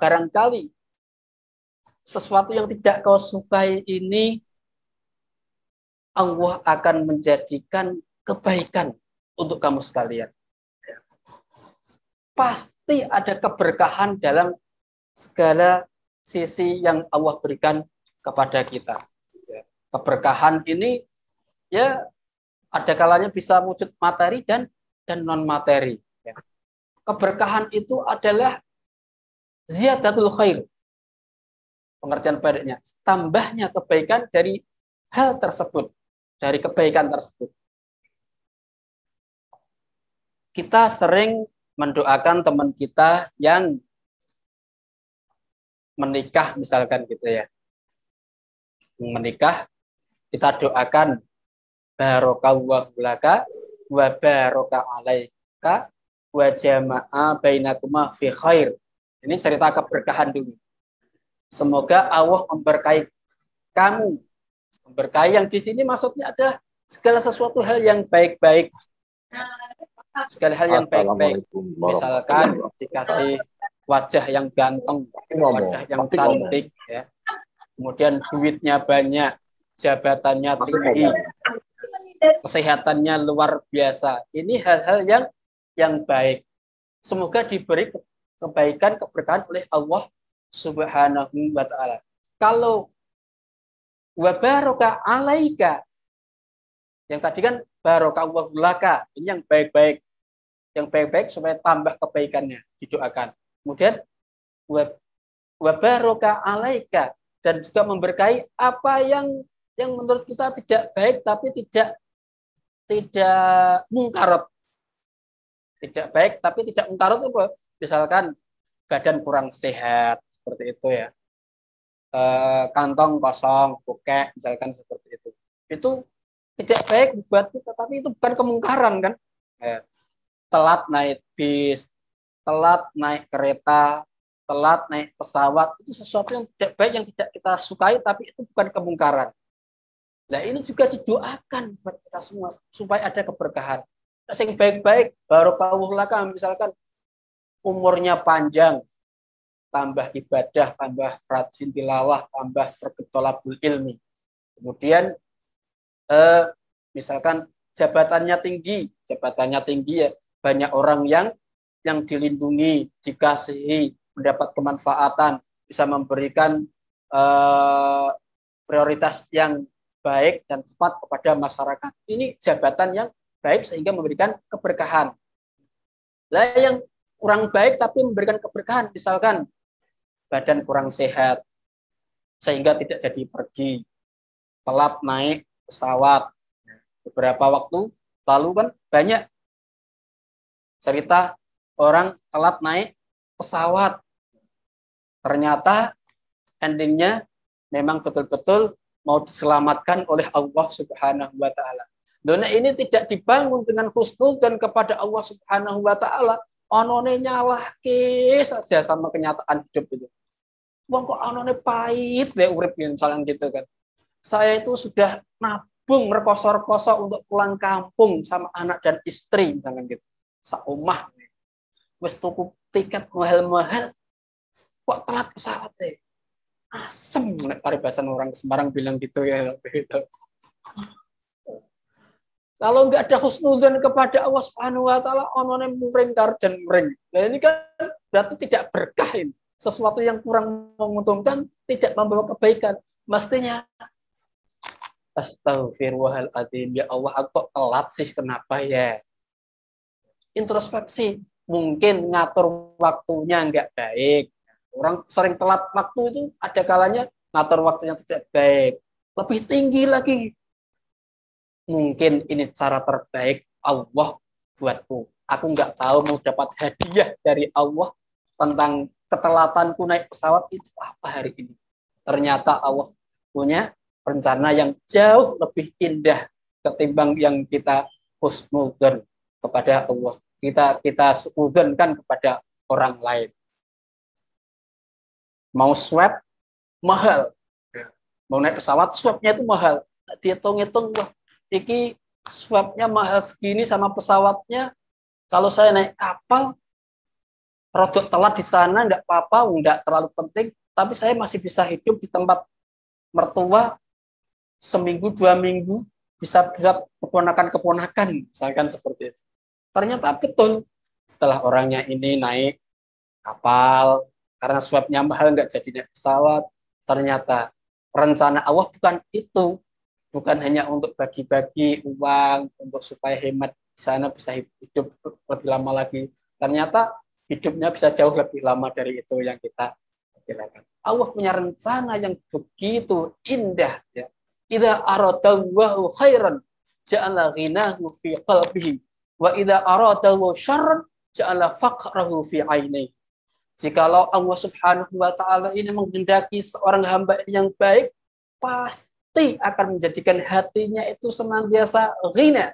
Barangkali sesuatu yang tidak kau sukai ini Allah akan menjadikan kebaikan untuk kamu sekalian. Pasti ada keberkahan dalam segala sisi yang Allah berikan kepada kita. Keberkahan ini ya ada kalanya bisa wujud materi dan non materi. Keberkahan itu adalah ziyadatul khair. Pengertian pendeknya, tambahnya kebaikan dari hal tersebut, dari kebaikan tersebut. Kita sering mendoakan teman kita yang menikah misalkan gitu ya. Menikah, kita doakan barokallahu laka wa baraka alaika wa jama'a bainakuma fi khair. Ini cerita keberkahan dulu. Semoga Allah memberkahi kamu. Memberkahi yang di sini maksudnya adalah segala sesuatu hal yang baik-baik. Segala hal yang baik-baik. Misalkan dikasih wajah yang ganteng, wajah yang cantik, ya. Kemudian duitnya banyak, jabatannya tinggi, kesehatannya luar biasa. Ini hal-hal yang baik. Semoga diberi kebaikan, keberkahan oleh Allah Subhanahu wa ta'ala. Kalau wa baraka alaika, yang tadi kan barakallahu laka, ini yang baik-baik. Yang baik-baik supaya tambah kebaikannya, didoakan. Kemudian wa baraka alaika, dan juga memberkahi apa yang menurut kita tidak baik tapi tidak mungkarat. Tidak baik tapi tidak mungkarat itu misalkan badan kurang sehat seperti itu ya. Kantong kosong, bokek misalkan seperti itu. Itu tidak baik buat kita, tapi itu bukan kemungkaran kan. Telat naik bis, telat naik kereta, telat naik pesawat, itu sesuatu yang tidak baik, yang tidak kita sukai, tapi itu bukan kemungkaran. Nah ini juga didoakan buat kita semua supaya ada keberkahan. Yang baik-baik, barokallahu laka, misalkan umurnya panjang, tambah ibadah, tambah rajin tilawah, tambah sregep thalabul ilmi. Kemudian misalkan jabatannya tinggi ya, banyak orang yang dilindungi, dikasihi, mendapat kemanfaatan, bisa memberikan prioritas yang baik dan tepat kepada masyarakat. Ini jabatan yang baik sehingga memberikan keberkahan. Lah yang kurang baik tapi memberikan keberkahan, misalkan badan kurang sehat sehingga tidak jadi pergi, telat naik pesawat. Beberapa waktu lalu kan banyak cerita orang telat naik pesawat. Ternyata endingnya memang betul-betul mau diselamatkan oleh Allah Subhanahu wa ta'ala. Nah ini tidak dibangun dengan husnudzon kepada Allah Subhanahu wa ta'ala. Onone nyalahke saja sama kenyataan hidup itu. Wong kok onone pahit we urip misalnya gitu kan. Saya itu sudah nabung rekoso-rekoso untuk pulang kampung sama anak dan istri misalnya gitu. Saomah wis tuku tiket mahal-mahal kok telat pesawat deh. Asem nek paribasan orang Semarang bilang gitu ya. Kalau nggak ada husnudzon kepada Allah Subhanahu wa taala, onone muring dan muring. Nah ini kan berarti tidak berkah ini. Sesuatu yang kurang menguntungkan, tidak membawa kebaikan. Mestinya astagfirullahaladzim, ya Allah aku kok telat sih, kenapa ya? Introspeksi, mungkin ngatur waktunya nggak baik. Orang sering telat waktu itu ada kalanya ngatur waktunya tidak baik. lebih tinggi lagi. Mungkin ini cara terbaik Allah buatku. Aku nggak tahu mau dapat hadiah dari Allah tentang ketelatanku naik pesawat itu apa hari ini. Ternyata Allah punya rencana yang jauh lebih indah ketimbang yang kita husnudzon kepada Allah. Kita suudzonkan kepada orang lain. Mau swab mahal. Mau naik pesawat swabnya itu mahal. Dihitung-hitung, wah, iki swabnya mahal segini sama pesawatnya. Kalau saya naik kapal, rodok telat di sana, enggak apa-apa, enggak terlalu penting. Tapi saya masih bisa hidup di tempat mertua seminggu, 2 minggu, bisa buat keponakan-keponakan, misalkan seperti itu. Ternyata betul, setelah orangnya ini naik kapal, karena swabnya mahal, enggak jadi naik pesawat, ternyata rencana Allah bukan itu. Bukan hanya untuk bagi-bagi uang, untuk supaya hemat di sana bisa hidup lebih lama lagi. Ternyata hidupnya bisa jauh lebih lama dari itu yang kita kirakan. Allah punya rencana yang begitu indah. Ya. Idza aradallahu khairan ja'ala ghinahu fi qalbihi wa idza aradahu syarran ja'ala faqrahu fi ainihi. Jikalau Allah Subhanahu wa taala ini menghendaki seorang hamba yang baik, pasti akan menjadikan hatinya itu senantiasa ghina,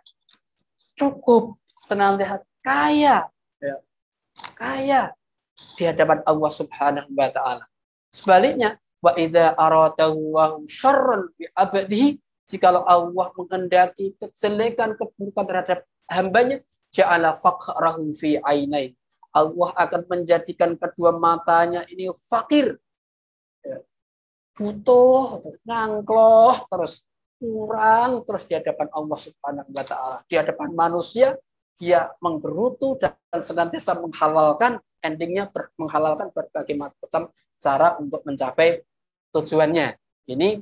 cukup, senantiasa kaya, ya, kaya di hadapan Allah Subhanahu wa taala. Sebaliknya, wa idza aradahu syarran bi abdihi, jikalau Allah menghendaki kejelekan, keburukan terhadap hambanya, ja'ala faqrahu fi ainai. Allah akan menjadikan kedua matanya ini fakir, ya, butuh, ngangkloh terus, kurang terus di hadapan Allah Subhanahu wa taala. Di hadapan manusia dia menggerutu dan senantiasa menghalalkan, endingnya menghalalkan berbagai macam cara untuk mencapai tujuannya. Ini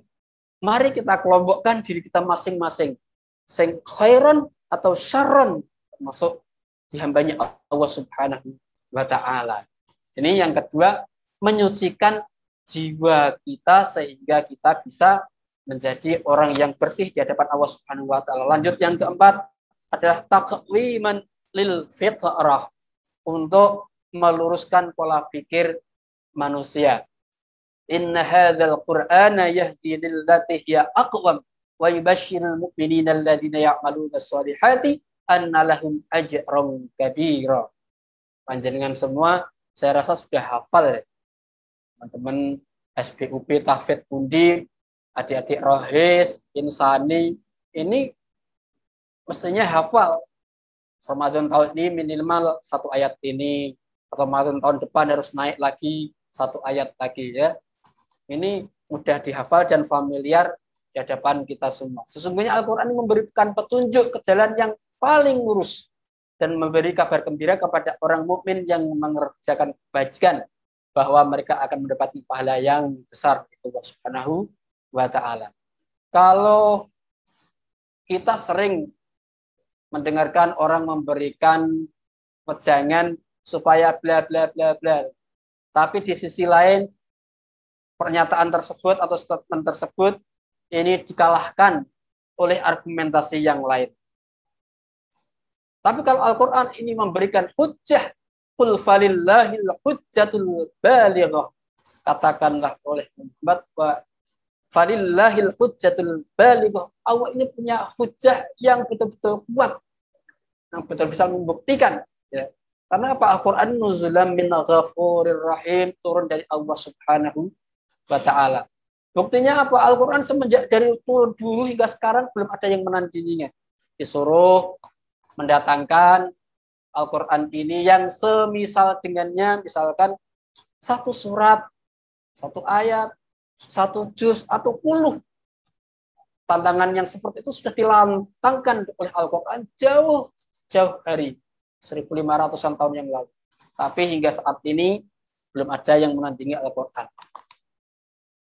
mari kita kelompokkan diri kita masing-masing. Sing khairon atau syarron, termasuk di hambanya Allah Subhanahu wa taala. Ini yang kedua, menyucikan jiwa kita sehingga kita bisa menjadi orang yang bersih di hadapan Allah Subhanahu wa taala. Lanjut, yang keempat adalah taqwiman lil fitrah, untuk meluruskan pola pikir manusia. Inna hadzal qur'ana yahdi lillati hiya aqwam wa yubashshirul mu'minina alladziina ya'maluna shalihati anna lahum ajran kabira. Panjenengan semua saya rasa sudah hafal ya. Teman-teman SBUP Tahfidz Undi, adik-adik Rohis, Insani, ini mestinya hafal. Ramadan tahun ini minimal 1 ayat ini, atau Ramadan tahun depan harus naik lagi 1 ayat lagi ya. Ini mudah dihafal dan familiar di hadapan kita semua. Sesungguhnya Al-Quran memberikan petunjuk ke jalan yang paling lurus dan memberi kabar gembira kepada orang mukmin yang mengerjakan kebajikan, bahwa mereka akan mendapatkan pahala yang besar itu Allah Subhanahu wa taala. Kalau kita sering mendengarkan orang memberikan wejangan supaya bla bla bla bla, tapi di sisi lain pernyataan tersebut atau statement tersebut ini dikalahkan oleh argumentasi yang lain. Tapi kalau Al-Quran ini memberikan hujjah, qul falillahil hujjatul balighah, katakanlah oleh Muhammad, wa falillahil hujjatul balighah, Allah ini punya hujjah yang betul-betul kuat, yang betul bisa membuktikan ya. Karena apa? Al-Quran nuzulam min ghafurir rahim, turun dari Allah Subhanahu wa taala. Buktinya apa? Al-Quran semenjak dari turun dulu hingga sekarang belum ada yang menandinginya. Disuruh mendatangkan Al-Quran ini yang semisal dengannya, misalkan 1 surat, 1 ayat, 1 juz, atau puluh. Tantangan yang seperti itu sudah dilantangkan oleh Al-Quran jauh hari 1500-an tahun yang lalu. Tapi hingga saat ini belum ada yang menandingi Al-Quran.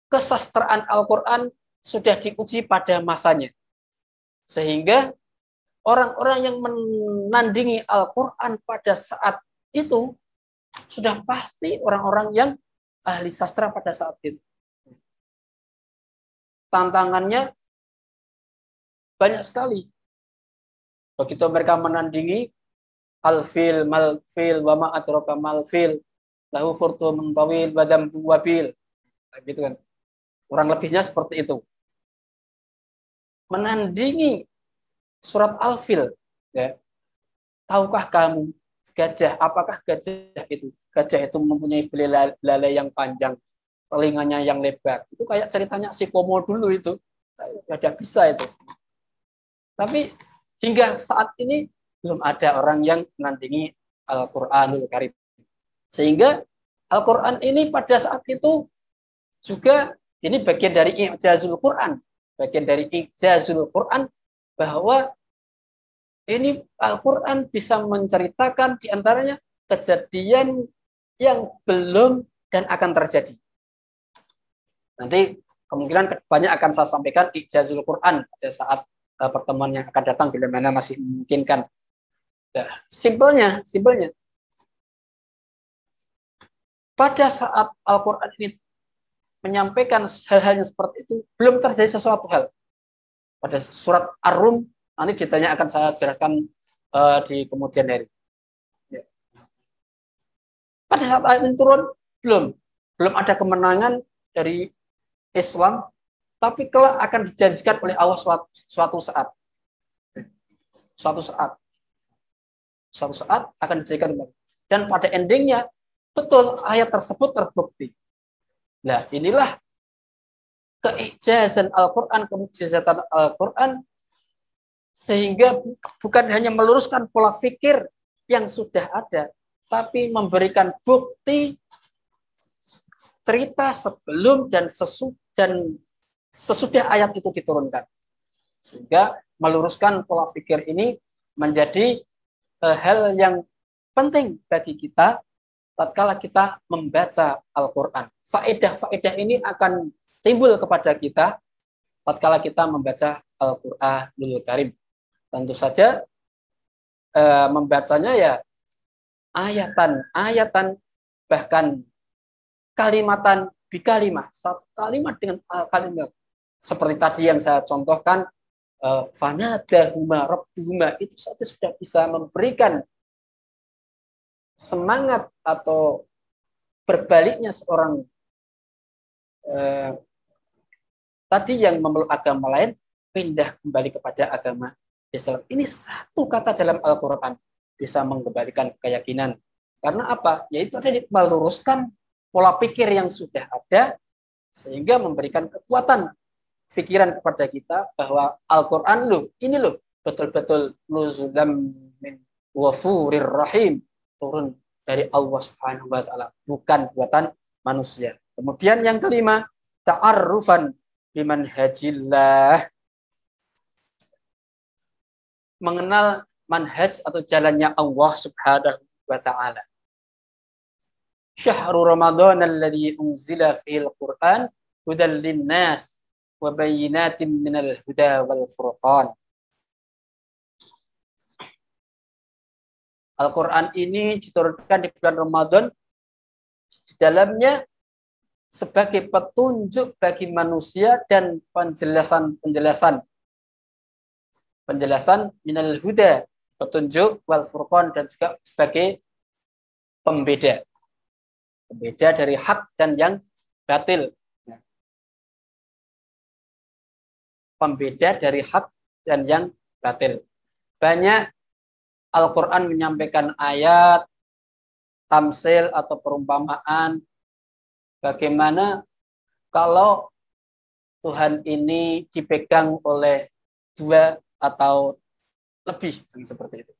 Kesastraan Al-Quran sudah diuji pada masanya. Sehingga orang-orang yang menandingi Al-Quran pada saat itu sudah pasti orang-orang yang ahli sastra pada saat itu. tantangannya banyak sekali. Begitu mereka menandingi al-fil, mal-fil, wa ma adraka mal-fil, lahu khurtumun tawil, badam wabil. Gitu kan. Kurang lebihnya seperti itu. Menandingi surat Al-Fil, ya. Tahukah kamu gajah? Apakah gajah itu? Gajah itu mempunyai belalai yang panjang, telinganya yang lebar. Itu kayak ceritanya si Komo dulu itu. Gak bisa itu. Tapi hingga saat ini belum ada orang yang menandingi Al-Qur'anul Karim. Sehingga Al-Quran ini pada saat itu juga ini bagian dari i'jazul Quran. Bagian dari i'jazul Quran bahwa ini Al-Quran bisa menceritakan diantaranya kejadian yang belum dan akan terjadi. Nanti kemungkinan banyak akan saya sampaikan i'jazul Quran pada saat pertemuan yang akan datang bila mana masih memungkinkan. Nah, simpelnya pada saat Al-Quran ini menyampaikan hal-hal yang seperti itu, belum terjadi sesuatu hal. Pada surat Ar-Rum, nanti detailnya akan saya jelaskan di kemudian hari. Ya. Pada saat ayat ini turun, belum ada kemenangan dari Islam, tapi kelak akan dijanjikan oleh Allah suatu saat. Suatu saat akan dijadikan. Dan pada endingnya, betul ayat tersebut terbukti. Nah, inilah keijazan Al-Quran, kemujizatan Al-Quran, sehingga bukan hanya meluruskan pola pikir yang sudah ada, tapi memberikan bukti cerita sebelum dan sesudah ayat itu diturunkan. Sehingga meluruskan pola pikir ini menjadi hal yang penting bagi kita tatkala kita membaca Al-Quran. Faedah-faedah ini akan timbul kepada kita tatkala kita membaca Al-Quranul Karim. Tentu saja membacanya ya ayatan, bahkan kalimatan bikalimah, satu kalimat dengan kalimat. Seperti tadi yang saya contohkan, fanadahuma rabbuhuma, itu saja sudah bisa memberikan semangat atau berbaliknya seorang tadi yang memeluk agama lain pindah kembali kepada agama Islam. Ini satu kata dalam Al-Quran bisa mengembalikan keyakinan. Karena apa? Yaitu tadi meluruskan pola pikir yang sudah ada sehingga memberikan kekuatan pikiran kepada kita bahwa Al-Quran ini betul-betul nuzulam min ghafurir rahim, turun dari Allah Subhanahu wa taala, bukan buatan manusia. Kemudian yang kelima, ta'arrufan bimanhajillah, mengenal manhaj atau jalannya Allah Subhanahu wa taala. Syahrul Ramadan alladzi unzila fihil Qur'an hudal linnas wa bayyinatin minal huda wal furqan. Al-Quran ini diturunkan di bulan Ramadan, di dalamnya sebagai petunjuk bagi manusia dan penjelasan minal huda, petunjuk, wal furqan, dan juga sebagai pembeda dari hak dan yang batil. Pembeda dari hak dan yang batil. Banyak Al-Quran menyampaikan ayat, tamsil atau perumpamaan, bagaimana kalau Tuhan ini dipegang oleh dua atau lebih, seperti itu.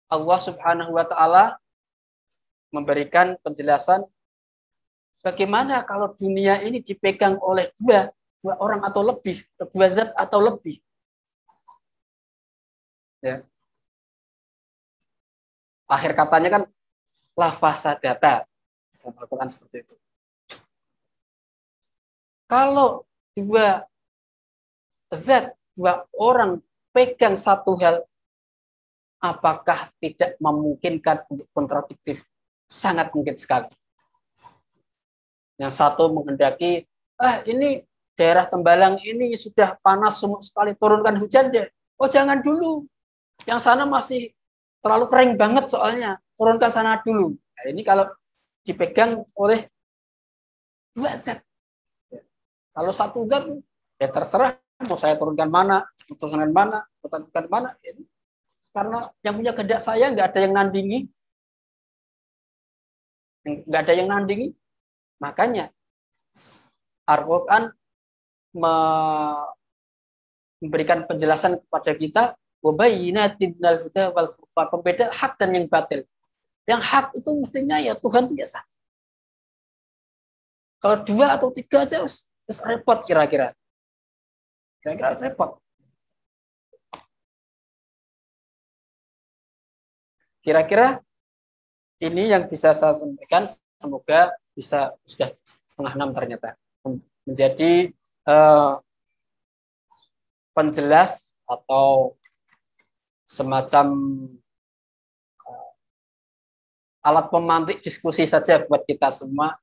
Allah Subhanahu wa taala memberikan penjelasan bagaimana kalau dunia ini dipegang oleh dua orang atau lebih, dua zat atau lebih. Ya. Akhir katanya kan la fasadata. Al-Quran seperti itu. Kalau dua zat, dua orang pegang satu hal, apakah tidak memungkinkan untuk kontradiktif? Sangat mungkin sekali. Yang satu menghendaki, ini daerah Tembalang ini sudah panas semua sekali, turunkan hujan deh. Oh jangan dulu, yang sana masih terlalu kering banget soalnya, turunkan sana dulu. Nah, ini kalau dipegang oleh dua zat. Kalau satu zat, ya terserah mau saya turunkan mana, turunkan mana, turunkan mana. Karena yang punya kehendak saya nggak ada yang nandingi, nggak ada yang nandingi. Makanya Al-Quran memberikan penjelasan kepada kita, pembeda hak dan yang batil. Yang hak itu mestinya ya Tuhan itu ya satu. Kalau dua atau tiga aja repot kira-kira. Kira-kira repot. Kira-kira ini yang bisa saya sampaikan. Semoga bisa sudah 5:30 ternyata menjadi penjelas atau semacam alat pemantik diskusi saja buat kita semua.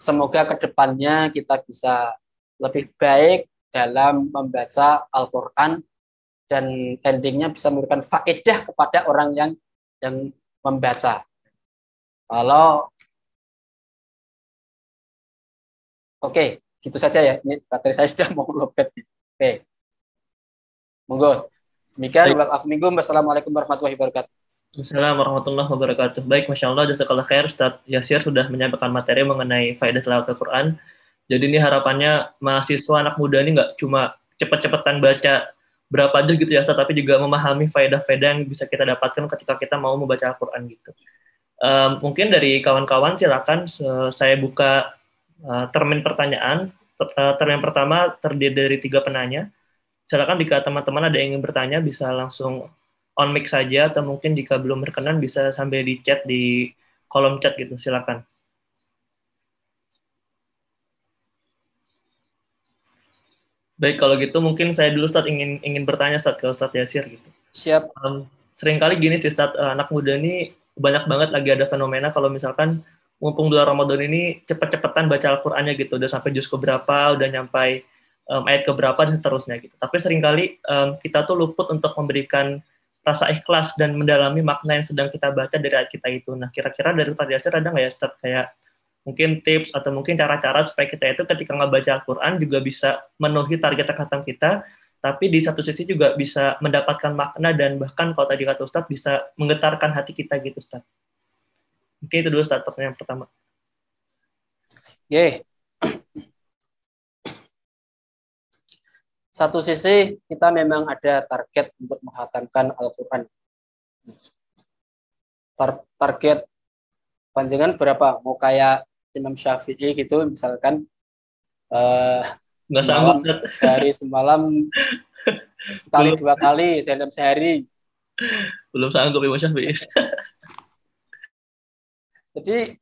Semoga kedepannya kita bisa lebih baik dalam membaca Al-Quran dan endingnya bisa memberikan faedah kepada orang yang membaca. Kalau oke, gitu saja ya. Ini baterai saya sudah mau lobet. Oke. Monggo. Demikian Wassalamualaikum warahmatullahi wabarakatuh. Assalamualaikum warahmatullahi wabarakatuh. Baik, Masya Allah, jazakallah khair, Ustadz Yasir sudah menyampaikan materi mengenai faedah tilawat Al-Quran. Jadi ini harapannya mahasiswa anak muda ini nggak cuma cepet-cepetan baca berapa aja gitu ya, Ustadz, tapi juga memahami faedah-faedah yang bisa kita dapatkan ketika kita mau membaca Al-Quran gitu. Mungkin dari kawan-kawan silakan saya buka termin pertanyaan. Termin pertama terdiri dari 3 penanya. Silakan jika teman-teman ada yang ingin bertanya bisa langsung on mic saja, atau mungkin jika belum berkenan bisa sambil di chat di kolom chat gitu, silakan. Baik, kalau gitu mungkin saya dulu Ustadz ingin bertanya Ustadz ke Ustadz Yasir gitu. Siap. Seringkali gini sih Ustadz, anak muda ini banyak banget lagi ada fenomena kalau misalkan mumpung bulan Ramadan ini cepet-cepetan baca Al-Qur'annya gitu, udah sampai juz keberapa, udah nyampai ayat keberapa dan seterusnya gitu. Tapi seringkali kita tuh luput untuk memberikan rasa ikhlas dan mendalami makna yang sedang kita baca dari ayat kita itu. Nah, kira-kira dari Ustadz Yasir ada nggak ya Ustadz kayak mungkin tips atau mungkin cara-cara supaya kita itu ketika ngebaca Al-Quran juga bisa memenuhi target khatam kita, tapi di satu sisi juga bisa mendapatkan makna dan bahkan kalau tadi kata Ustadz bisa menggetarkan hati kita gitu Ustadz. Mungkin itu dulu Ustadz pertanyaan pertama. Oke. Satu sisi kita memang ada target untuk menghatamkan Al-Quran. Target panjangan berapa? Mau kayak Imam Syafi'i gitu misalkan semalam, sehari semalam sekali 2 kali dalam sehari. Belum sanggup Imam Syafi'i. Jadi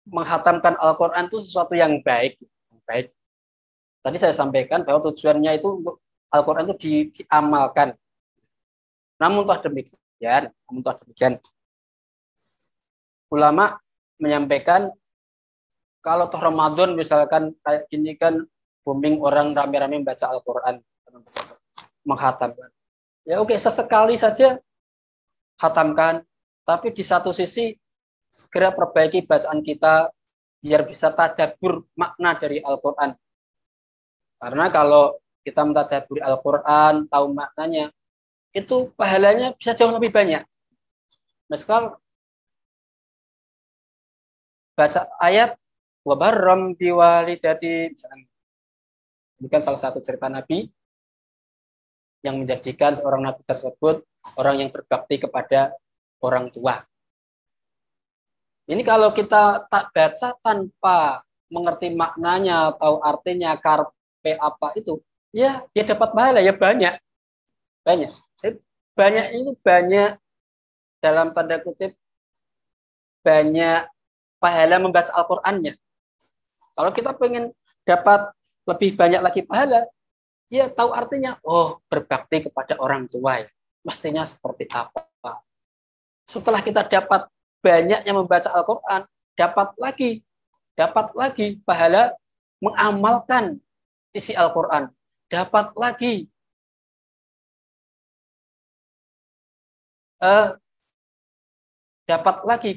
menghatamkan Al-Quran itu sesuatu yang baik. Tadi saya sampaikan bahwa tujuannya itu untuk Al-Quran itu diamalkan. Namun toh demikian, ulama menyampaikan kalau toh Ramadan misalkan kayak ini kan booming orang rame-rame membaca Al-Quran, menghatamkan. Ya oke, sesekali saja hatamkan, tapi di satu sisi segera perbaiki bacaan kita biar bisa tadabbur makna dari Al-Quran. Karena kalau kita mentadabburi Al-Quran, tahu maknanya, itu pahalanya bisa jauh lebih banyak. Misal baca ayat wabarram biwalidati, ini kan salah satu cerita Nabi yang menjadikan seorang Nabi tersebut orang yang berbakti kepada orang tua. Ini kalau kita tak baca tanpa mengerti maknanya atau artinya karpe apa itu, ya dia dapat pahala ya banyak. Banyak itu banyak dalam tanda kutip banyak pahala membaca Al-Qur'annya. Kalau kita pengen dapat lebih banyak lagi pahala, ya tahu artinya, oh berbakti kepada orang tua ya. Mestinya seperti apa. Setelah kita dapat banyaknya membaca Al-Qur'an, dapat lagi dapat lagi pahala mengamalkan isi Al-Quran, dapat lagi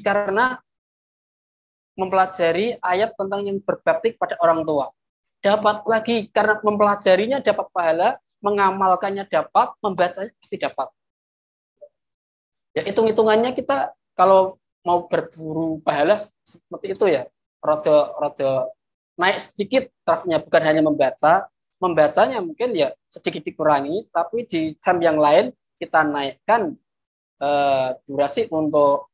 karena mempelajari ayat tentang yang berbakti pada orang tua. Dapat lagi karena mempelajarinya dapat pahala, mengamalkannya dapat, membacanya pasti dapat. Ya hitung-hitungannya kita kalau mau berburu pahala seperti itu ya, rada naik sedikit tarafnya, bukan hanya membacanya mungkin ya sedikit dikurangi, tapi di jam yang lain kita naikkan durasi untuk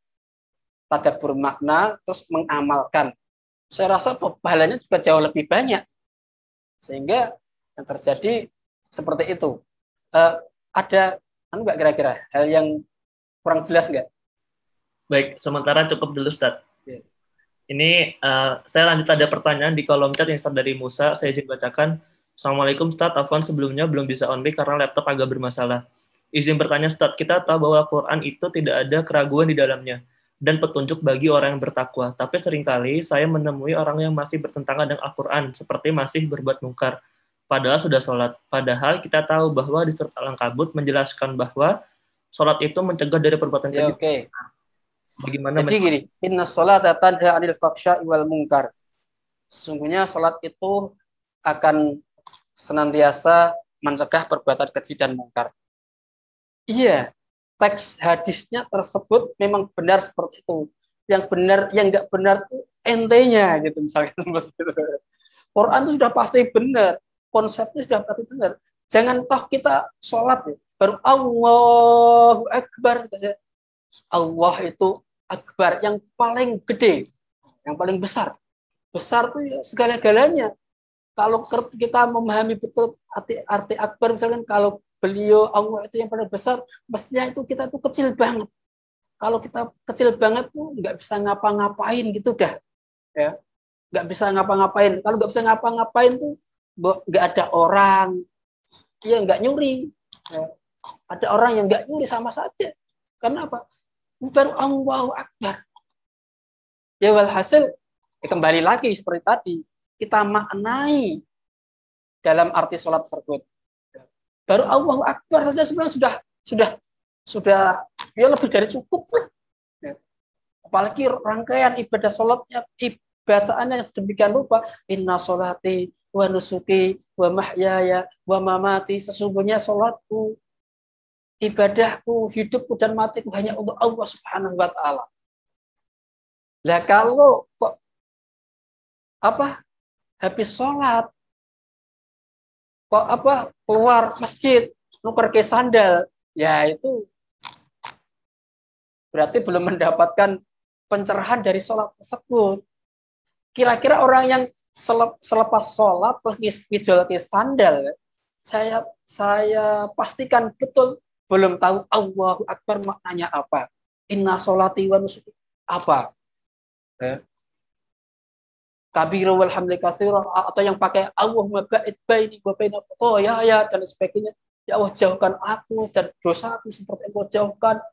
tadabbur makna, terus mengamalkan. Saya rasa pahalanya juga jauh lebih banyak. Sehingga yang terjadi seperti itu. Ada enggak kira-kira hal yang kurang jelas enggak? Baik, sementara cukup dulu, Ustaz. Ya. Ini saya lanjut, ada pertanyaan di kolom chat yang start dari Musa, saya izin bacakan. Assalamualaikum Ustaz, Afwan sebelumnya belum bisa on mic karena laptop agak bermasalah. Izin bertanya Ustaz, kita tahu bahwa Al-Quran itu tidak ada keraguan di dalamnya dan petunjuk bagi orang yang bertakwa. Tapi seringkali saya menemui orang yang masih bertentangan dengan Al-Quran, seperti masih berbuat mungkar, padahal sudah sholat. Padahal kita tahu bahwa di surat Al-Ankabut menjelaskan bahwa sholat itu mencegah dari perbuatan keji. Oke. Bagaimana? Jadi gini, inna sholata tanha 'anil fahsya'i wal munkar. Sesungguhnya sholat itu akan senantiasa mencegah perbuatan keji dan mungkar. Iya, teks hadisnya tersebut memang benar seperti itu. Yang benar, yang nggak benar itu entenya gitu misalnya. Quran itu sudah pasti benar, konsepnya sudah pasti benar. Jangan toh kita sholat ya, baru Allahu Akbar. Allah itu akbar, yang paling gede, yang paling besar. Besar itu ya segala-galanya. Kalau kita memahami betul arti akbar, misalkan kalau beliau Allah itu yang paling besar, mestinya itu kita itu kecil banget. Kalau kita kecil banget tuh nggak bisa ngapa-ngapain gitu dah, ya nggak bisa ngapa-ngapain. Kalau nggak bisa ngapa-ngapain tuh nggak ada orang, ya nggak nyuri. Ya. Ada orang yang nggak nyuri sama saja. Karena apa? Baru Allahu Akbar. Ya walhasil kembali lagi seperti tadi, kita maknai dalam arti sholat tersebut. Baru Allahu Akbar saja sebenarnya sudah ya lebih dari cukup lah. Ya. Apalagi rangkaian ibadah sholatnya, bacaannya yang demikian rupa, inna sholati wa nusuki wa mahyaya wa mamati, sesungguhnya sholatku, ibadahku, hidupku dan matiku hanya untuk Allah Subhanahu wa taala. Lah kalau kok habis sholat kok keluar masjid nuker ke sandal, ya itu berarti belum mendapatkan pencerahan dari sholat tersebut. Kira-kira orang yang selepas sholat terus ngijol ke sandal, saya pastikan betul belum tahu Allahu Akbar maknanya apa, inna sholati wa nusuki apa, kabiru walhamdulillah katsira, atau yang pakai Allahumma ba'id baini wa baina khotoyaya dan sebagainya. Ya Allah, jauhkan aku dan dosaku seperti Engkau jauhkan.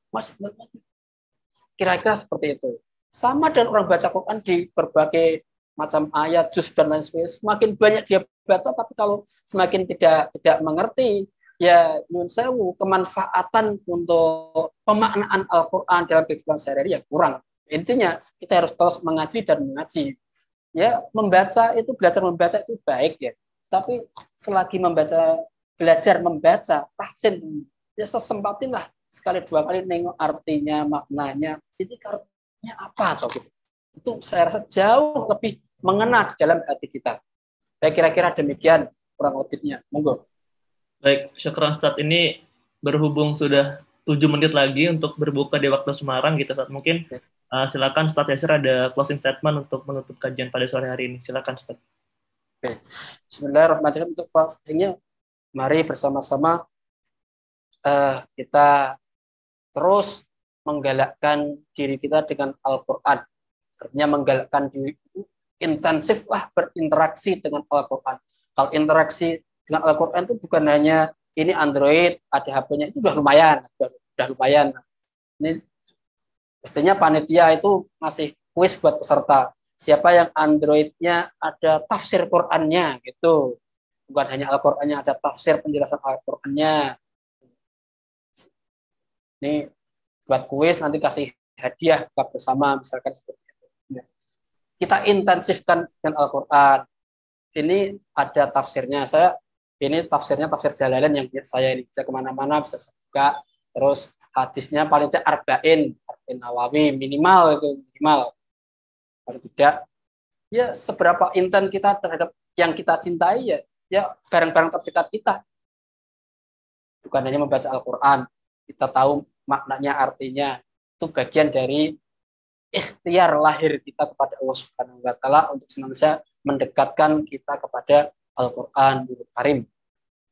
Kira-kira seperti itu. Sama dan orang baca Quran di berbagai macam ayat, juz dan lain sebagainya. Semakin banyak dia baca, tapi kalau semakin tidak mengerti, ya nyun sewu, kemanfaatan untuk pemaknaan Al-Quran dalam kehidupan sehari-hari ya kurang. Intinya kita harus terus mengaji dan mengaji. Ya, belajar membaca itu baik ya. Tapi selagi belajar membaca, tahsin, ya sesempatinlah sekali dua kali nengok artinya, maknanya, ini artinya apa atau gitu. Itu saya rasa jauh lebih mengena dalam hati kita. Saya kira-kira demikian kurang lebihnya. Monggo. Baik, syukur Ustaz. Ini berhubung sudah 7 menit lagi untuk berbuka di waktu Semarang gitu, Ustaz. Mungkin silakan Ustaz Yasir ada closing statement untuk menutup kajian pada sore hari ini. Silakan Ustaz. Oke. Bismillahirrahmanirrahim. Untuk closingnya, mari bersama-sama kita terus menggalakkan diri kita dengan Al-Quran. Artinya menggalakkan diri itu intensiflah berinteraksi dengan Al-Quran. Kalau interaksi dengan Al-Quran itu bukan hanya ini Android, ada HP-nya, itu udah lumayan. Ini mestinya panitia itu masih kuis buat peserta. Siapa yang Android-nya ada tafsir Qur'annya gitu. Bukan hanya Al-Qur'annya, ada tafsir penjelasan Al-Qur'annya. Ini buat kuis nanti kasih hadiah buka bersama misalkan seperti itu. Kita intensifkan dengan Al-Qur'an. Ini ada tafsirnya. Ini tafsirnya tafsir Jalalain yang saya ini bisa kemana-mana bisa buka. Terus hadisnya paling tidak arba'in Nawawi minimal itu minimal. Kalau tidak, ya seberapa intent kita terhadap yang kita cintai ya barang-barang terdekat kita. Bukan hanya membaca Al-Quran, kita tahu maknanya, artinya. Itu bagian dari ikhtiar lahir kita kepada Allah Subhanahu wa Ta'ala untuk senantiasa mendekatkan kita kepada Al-Quran Karim.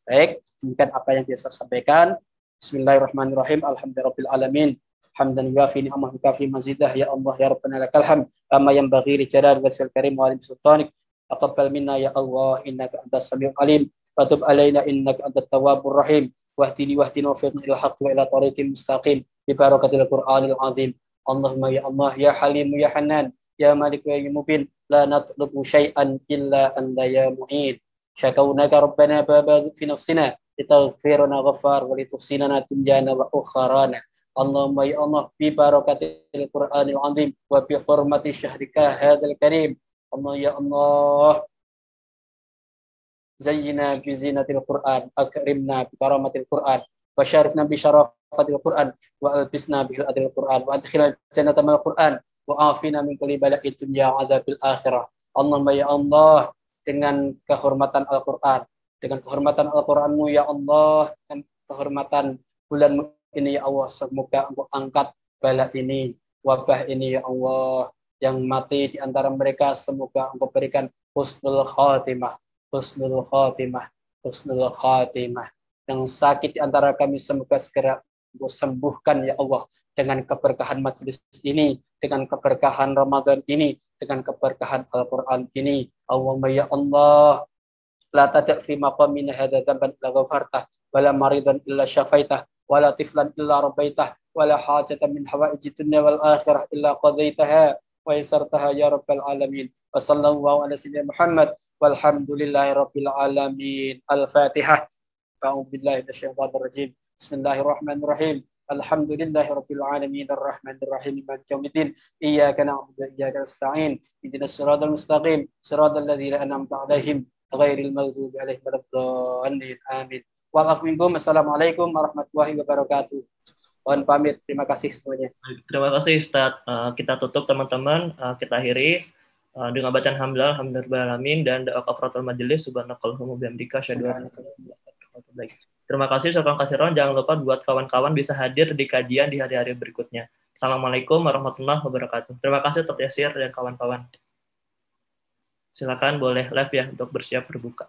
Baik, demikian apa yang bisa saya sampaikan. Bismillahirrahmanirrahim. Alhamdulillahirabbil alamin. Hamdan yuafi ni'amahu kafi mazidah ya Allah ya Rabbana lakal hamd kama yanbaghi li jalali wajhil karim wa li sultanik. Taqabbal minna ya Allah innaka antas samiul alim wa tub alaina innaka antat tawwabur rahim. Wahdini wa fiqna ila haqq wa ila tariqil mustaqim bi barakatil Qur'anil azim. Allahumma ya Allah ya Halim ya Hanan ya Malik ya Mubin la natlubu syai'an illa anta ya mu'in. Syakaunaka Rabbana baba fi nafsina litaghfirana ghaffar wa lituhsinana tunjana wa ukharana. Allahumma ya Allah bi barakatil Qur'anil azim wa bi hurmati syahrika hadzal karim. Allah ya Allah zayyina bi zinatil Qur'an akrimna bi karamatil Qur'an wa syarifna bi syarafatil Qur'an wa albisna bi adil Qur'an wa adkhilna jannata mal Qur'an wa afina min kulli bala'id dunya wa adzabil akhirah. Allahumma ya Allah dengan kehormatan Al-Qur'an, dengan kehormatan Al-Qur'anmu ya Allah, dan kehormatan bulan ini ya Allah, semoga Engkau angkat bala ini, wabah ini ya Allah, yang mati di antara mereka semoga Engkau berikan husnul khatimah, husnul khatimah, husnul khatimah. Yang sakit di antara kami semoga segera Engkau sembuhkan ya Allah, dengan keberkahan majelis ini, dengan keberkahan Ramadan ini, dengan keberkahan Al-Quran ini. Allahumma ya Allah, la tada' fi maqamina hadza dhanban illa ghafartah, wala maridan illa syafaitah, wala tiflan illa rabbaitah, wala hajatan min hawaijid dunya wal akhirah illa qadaitaha wa yassartaha ya rabbal alamin. Wa sallallahu ala sayyidina Muhammad walhamdulillahi rabbil alamin. Al-Fatihah. A'udzu billahi minasyaitonir rajim. Bismillahirrahmanirrahim. Alhamdulillahi rabbil alamin arrahmanir rahim maliki yaumiddin. Iyyaka na'budu wa iyyaka nasta'in. Ihdinas siratal mustaqim, siratal ladzina an'amta 'alaihim ghairil maghdubi 'alaihim waladdallin. Amin. Wassalamualaikum warahmatullahi wabarakatuh. Mohon pamit. Terima kasih semuanya. Terima kasih Ustaz. Kita tutup teman-teman. Kita akhiri dengan bacaan hamdalah alhamdulillahirabbil dan doa kafaratul majelis subhanakallahumma wa bihamdika asyhadu an la ilaha illa anta. Terima kasih Sokan Kasiron. Jangan lupa buat kawan-kawan bisa hadir di kajian di hari-hari berikutnya. Assalamualaikum warahmatullahi wabarakatuh. Terima kasih Dr. Yasir dan kawan-kawan. Silakan boleh live ya untuk bersiap berbuka.